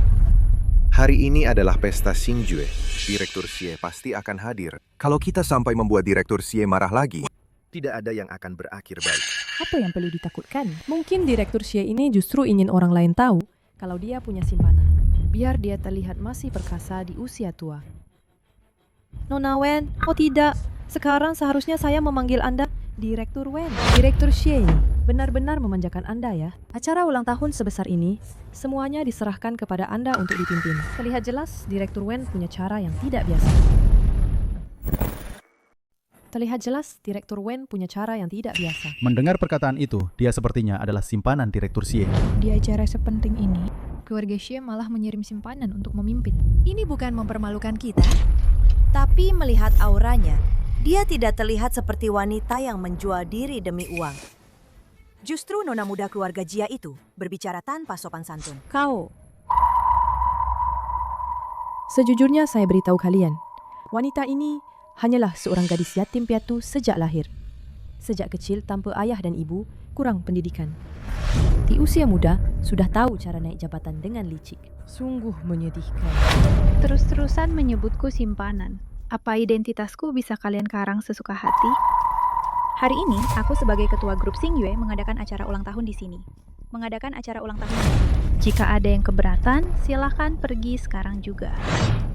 Hari ini adalah pesta Xingjue. Direktur Xie pasti akan hadir. Kalau kita sampai membuat Direktur Xie marah lagi, tidak ada yang akan berakhir baik. Apa yang perlu ditakutkan? Mungkin Direktur Xie ini justru ingin orang lain tahu kalau dia punya simpanan. Biar dia terlihat masih perkasa di usia tua. Nona Wen, oh tidak. Sekarang seharusnya saya memanggil Anda Direktur Wen. Direktur Xie ini benar-benar memanjakan Anda ya. Acara ulang tahun sebesar ini, semuanya diserahkan kepada Anda untuk dipimpin. Terlihat jelas Direktur Wen punya cara yang tidak biasa. Terlihat jelas Direktur Wen punya cara yang tidak biasa. Mendengar perkataan itu, dia sepertinya adalah simpanan Direktur Xie. Di acara sepenting ini, keluarga Xie malah mengirim simpanan untuk memimpin. Ini bukan mempermalukan kita, tapi melihat auranya, dia tidak terlihat seperti wanita yang menjual diri demi uang. Justru nona muda keluarga Jia itu berbicara tanpa sopan santun. Kau. Sejujurnya saya beritahu kalian, wanita ini hanyalah seorang gadis yatim piatu sejak lahir. Sejak kecil tanpa ayah dan ibu, kurang pendidikan. Di usia muda, sudah tahu cara naik jabatan dengan licik. Sungguh menyedihkan. Terus-terusan menyebutku simpanan. Apa identitasku bisa kalian karang sesuka hati? Hari ini, aku sebagai ketua grup Xingjue mengadakan acara ulang tahun di sini. Mengadakan acara ulang tahun. Jika ada yang keberatan, silakan pergi sekarang juga.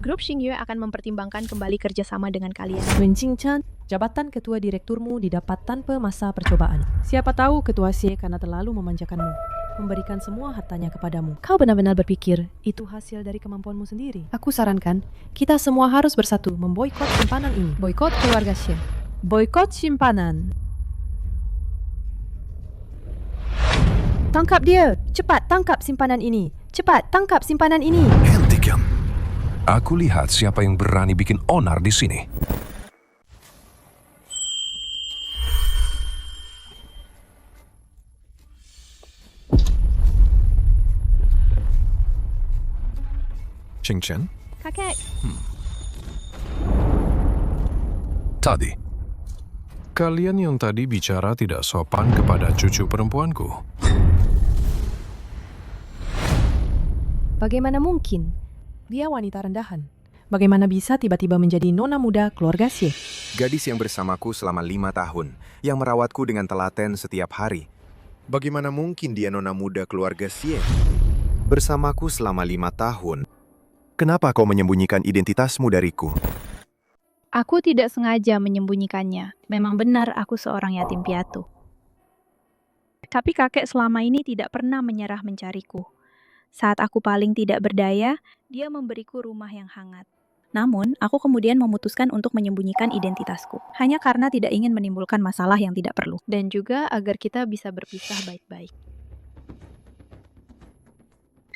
Grup Xingjue akan mempertimbangkan kembali kerjasama dengan kalian. Wen Qingchen, jabatan ketua direkturmu didapat tanpa masa percobaan. Siapa tahu ketua Xie karena terlalu memanjakanmu, memberikan semua hartanya kepadamu. Kau benar-benar berpikir itu hasil dari kemampuanmu sendiri. Aku sarankan, kita semua harus bersatu memboikot simpanan ini. Boikot keluarga Xie. Boikot simpanan. Tangkap dia! Cepat tangkap simpanan ini! Cepat tangkap simpanan ini! Hentikan. Aku lihat siapa yang berani bikin onar di sini. Qingchen? Kakek, Tadi. Kalian yang tadi bicara tidak sopan kepada cucu perempuanku. Bagaimana mungkin? Dia wanita rendahan. Bagaimana bisa tiba-tiba menjadi nona muda keluarga Xie? Gadis yang bersamaku selama 5 tahun, yang merawatku dengan telaten setiap hari. Bagaimana mungkin dia nona muda keluarga Xie? Bersamaku selama 5 tahun. Kenapa kau menyembunyikan identitasmu dariku? aku tidak sengaja menyembunyikannya. Memang benar aku seorang yatim piatu. Tapi kakek selama ini tidak pernah menyerah mencariku. Saat aku paling tidak berdaya, dia memberiku rumah yang hangat. Namun, aku kemudian memutuskan untuk menyembunyikan identitasku. Hanya karena tidak ingin menimbulkan masalah yang tidak perlu. Dan juga agar kita bisa berpisah baik-baik.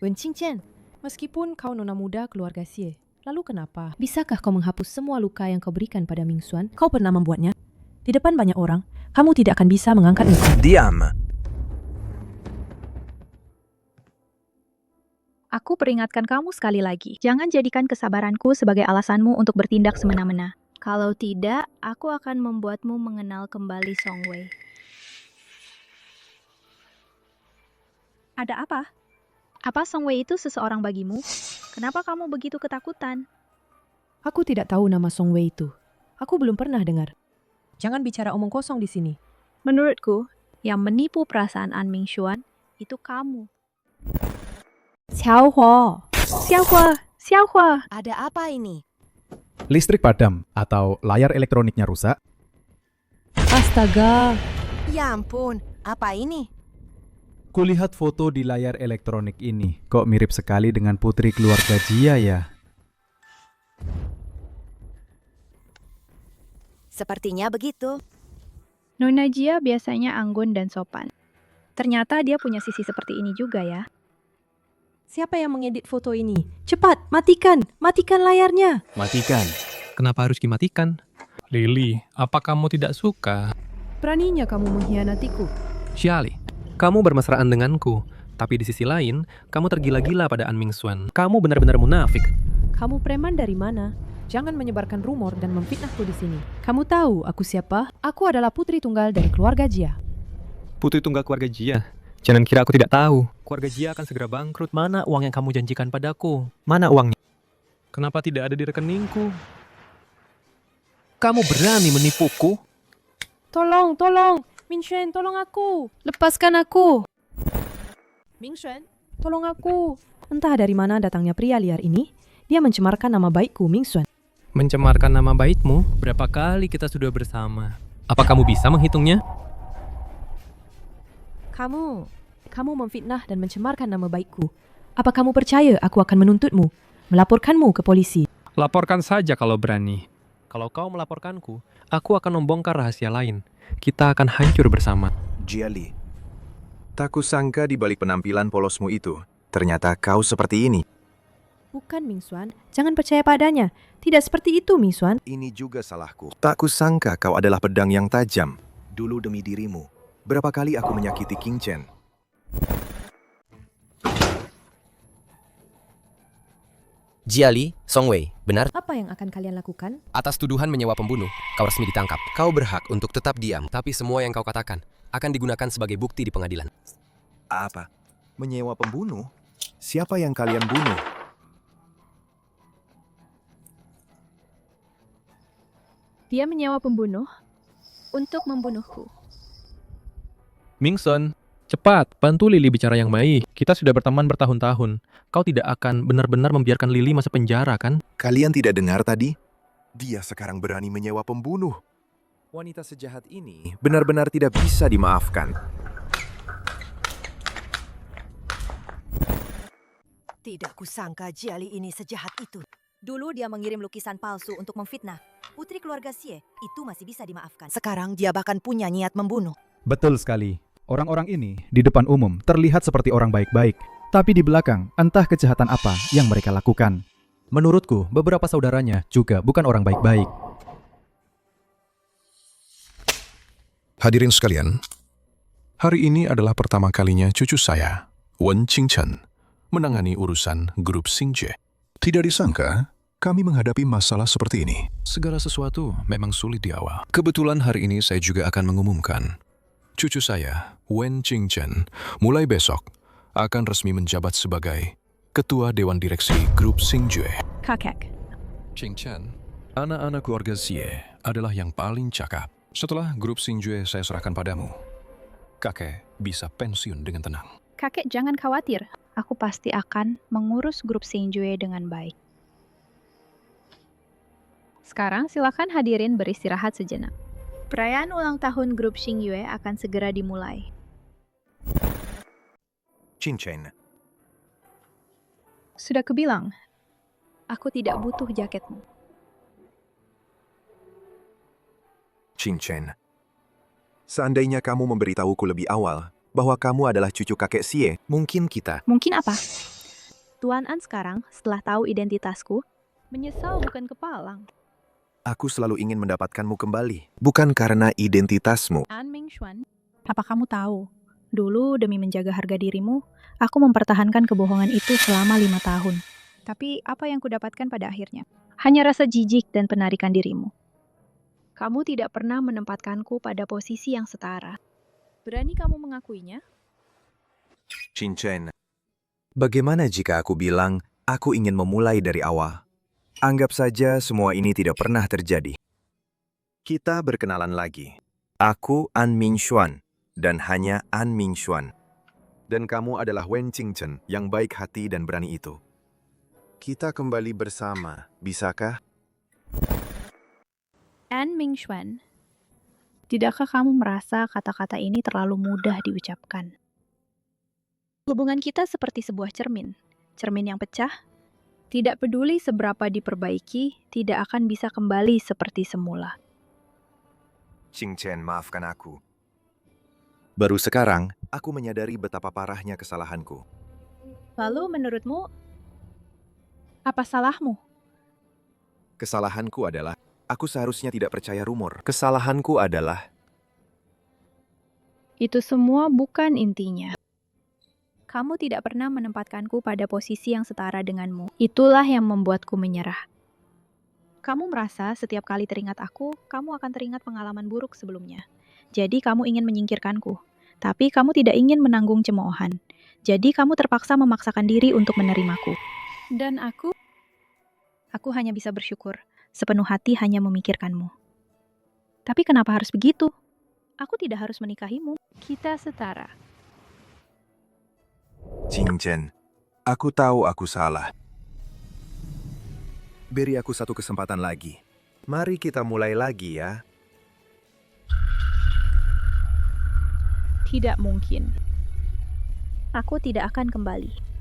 Wen Qingchen, meskipun kau nona muda keluarga Xie, lalu kenapa? Bisakah kau menghapus semua luka yang kau berikan pada Ming Xuan? Kau pernah membuatnya? Di depan banyak orang, kamu tidak akan bisa mengangkat muka. Diam! Aku peringatkan kamu sekali lagi. Jangan jadikan kesabaranku sebagai alasanmu untuk bertindak semena-mena. Kalau tidak, aku akan membuatmu mengenal kembali Song Wei. Ada apa? Apa Song Wei itu seseorang bagimu? Kenapa kamu begitu ketakutan? Aku tidak tahu nama Song Wei itu. Aku belum pernah dengar. Jangan bicara omong kosong di sini. Menurutku, yang menipu perasaan An Ming Xuan itu kamu. Xiaohua. Xiaohua. Xiaohua. Ada apa ini? Listrik padam atau layar elektroniknya rusak? Astaga. Ya ampun, apa ini? Kulihat foto di layar elektronik ini. Kok mirip sekali dengan putri keluarga Jia ya? Sepertinya begitu. Nona Jia biasanya anggun dan sopan. Ternyata dia punya sisi seperti ini juga ya. Siapa yang mengedit foto ini? Cepat, matikan! Matikan layarnya! Matikan. Kenapa harus dimatikan? Lily, apa kamu tidak suka? Beraninya kamu mengkhianatiku. Xiali, kamu bermesraan denganku. Tapi di sisi lain, kamu tergila-gila pada An Mingxuan. Kamu benar-benar munafik. Kamu preman dari mana? Jangan menyebarkan rumor dan memfitnahku di sini. Kamu tahu aku siapa? Aku adalah putri tunggal dari keluarga Jia. Putri tunggal keluarga Jia? Jangan kira aku tidak tahu. Keluarga Jia akan segera bangkrut. Mana uang yang kamu janjikan padaku? Mana uangnya? Kenapa tidak ada di rekeningku? Kamu berani menipuku? Tolong, tolong! Mingxuan, tolong aku! Lepaskan aku! Mingxuan, tolong aku! Entah dari mana datangnya pria liar ini, dia mencemarkan nama baikku, Mingxuan. Mencemarkan nama baikmu? Berapa kali kita sudah bersama? Apa kamu bisa menghitungnya? Kamu memfitnah dan mencemarkan nama baikku. Apa kamu percaya aku akan menuntutmu, melaporkanmu ke polisi? Laporkan saja kalau berani. Kalau kau melaporkanku, aku akan membongkar rahasia lain. Kita akan hancur bersama. Jiali, tak kusangka di balik penampilan polosmu itu, ternyata kau seperti ini. Bukan, Mingxuan. Jangan percaya padanya. Tidak seperti itu, Mingxuan. Ini juga salahku. Tak kusangka kau adalah pedang yang tajam. Dulu demi dirimu, berapa kali aku menyakiti King Chen. Jiali, Songwei, benar? Apa yang akan kalian lakukan? Atas tuduhan menyewa pembunuh, kau resmi ditangkap. Kau berhak untuk tetap diam, tapi semua yang kau katakan akan digunakan sebagai bukti di pengadilan. Apa? Menyewa pembunuh? Siapa yang kalian bunuh? Dia menyewa pembunuh untuk membunuhku. Mingxuan, cepat, bantu Lily bicara yang baik. Kita sudah berteman bertahun-tahun. Kau tidak akan benar-benar membiarkan Lily masuk penjara, kan? Kalian tidak dengar tadi? Dia sekarang berani menyewa pembunuh. Wanita sejahat ini benar-benar tidak bisa dimaafkan. Tidak kusangka Jiali ini sejahat itu. Dulu dia mengirim lukisan palsu untuk memfitnah putri keluarga Xie. Itu masih bisa dimaafkan. Sekarang dia bahkan punya niat membunuh. Betul sekali. Orang-orang ini di depan umum terlihat seperti orang baik-baik. Tapi di belakang, entah kejahatan apa yang mereka lakukan. Menurutku, beberapa saudaranya juga bukan orang baik-baik. Hadirin sekalian, hari ini adalah pertama kalinya cucu saya, Wen Qingchen, menangani urusan grup Xingjue. Tidak disangka, kami menghadapi masalah seperti ini. Segala sesuatu memang sulit di awal. Kebetulan hari ini saya juga akan mengumumkan, cucu saya, Wen Qingchen, mulai besok akan resmi menjabat sebagai Ketua Dewan Direksi Grup Xingjue. Kakek. Qingchen, anak-anak keluarga Xie adalah yang paling cakap. Setelah Grup Xingjue saya serahkan padamu, kakek bisa pensiun dengan tenang. Kakek jangan khawatir. Aku pasti akan mengurus grup Xingjue dengan baik. Sekarang silakan hadirin beristirahat sejenak. Perayaan ulang tahun grup Xingjue akan segera dimulai. Qingchen, Sudah kubilang, aku tidak butuh jaketmu. Qingchen, seandainya kamu memberitahuku lebih awal bahwa kamu adalah cucu kakek Xie, mungkin kita... Mungkin apa? Tuan An sekarang, setelah tahu identitasku, menyesal bukan kepalang. Aku selalu ingin mendapatkanmu kembali, bukan karena identitasmu. An Mingxuan, apa kamu tahu? Dulu demi menjaga harga dirimu, aku mempertahankan kebohongan itu selama 5 tahun. Tapi apa yang kudapatkan pada akhirnya? Hanya rasa jijik dan penarikan dirimu. Kamu tidak pernah menempatkanku pada posisi yang setara. Berani kamu mengakuinya? Qingchen, bagaimana jika aku bilang aku ingin memulai dari awal? Anggap saja semua ini tidak pernah terjadi. Kita berkenalan lagi. Aku An Mingxuan, dan hanya An Mingxuan. Dan kamu adalah Wen Qingchen yang baik hati dan berani itu. Kita kembali bersama, bisakah? An Mingxuan, tidakkah kamu merasa kata-kata ini terlalu mudah diucapkan? Hubungan kita seperti sebuah cermin. Cermin yang pecah, tidak peduli seberapa diperbaiki, tidak akan bisa kembali seperti semula. Qingchen, maafkan aku. Baru sekarang, aku menyadari betapa parahnya kesalahanku. Lalu menurutmu, apa salahmu? Kesalahanku adalah, aku seharusnya tidak percaya rumor. Kesalahanku adalah, Itu semua bukan intinya. Kamu tidak pernah menempatkanku pada posisi yang setara denganmu. Itulah yang membuatku menyerah. Kamu merasa setiap kali teringat aku, kamu akan teringat pengalaman buruk sebelumnya. Jadi kamu ingin menyingkirkanku. Tapi kamu tidak ingin menanggung cemoohan. Jadi kamu terpaksa memaksakan diri untuk menerimaku. Dan aku hanya bisa bersyukur. Sepenuh hati hanya memikirkanmu. Tapi kenapa harus begitu? Aku tidak harus menikahimu. Kita setara. Qingchen, aku tahu aku salah. Beri aku satu kesempatan lagi. Mari kita mulai lagi ya. Tidak mungkin. Aku tidak akan kembali.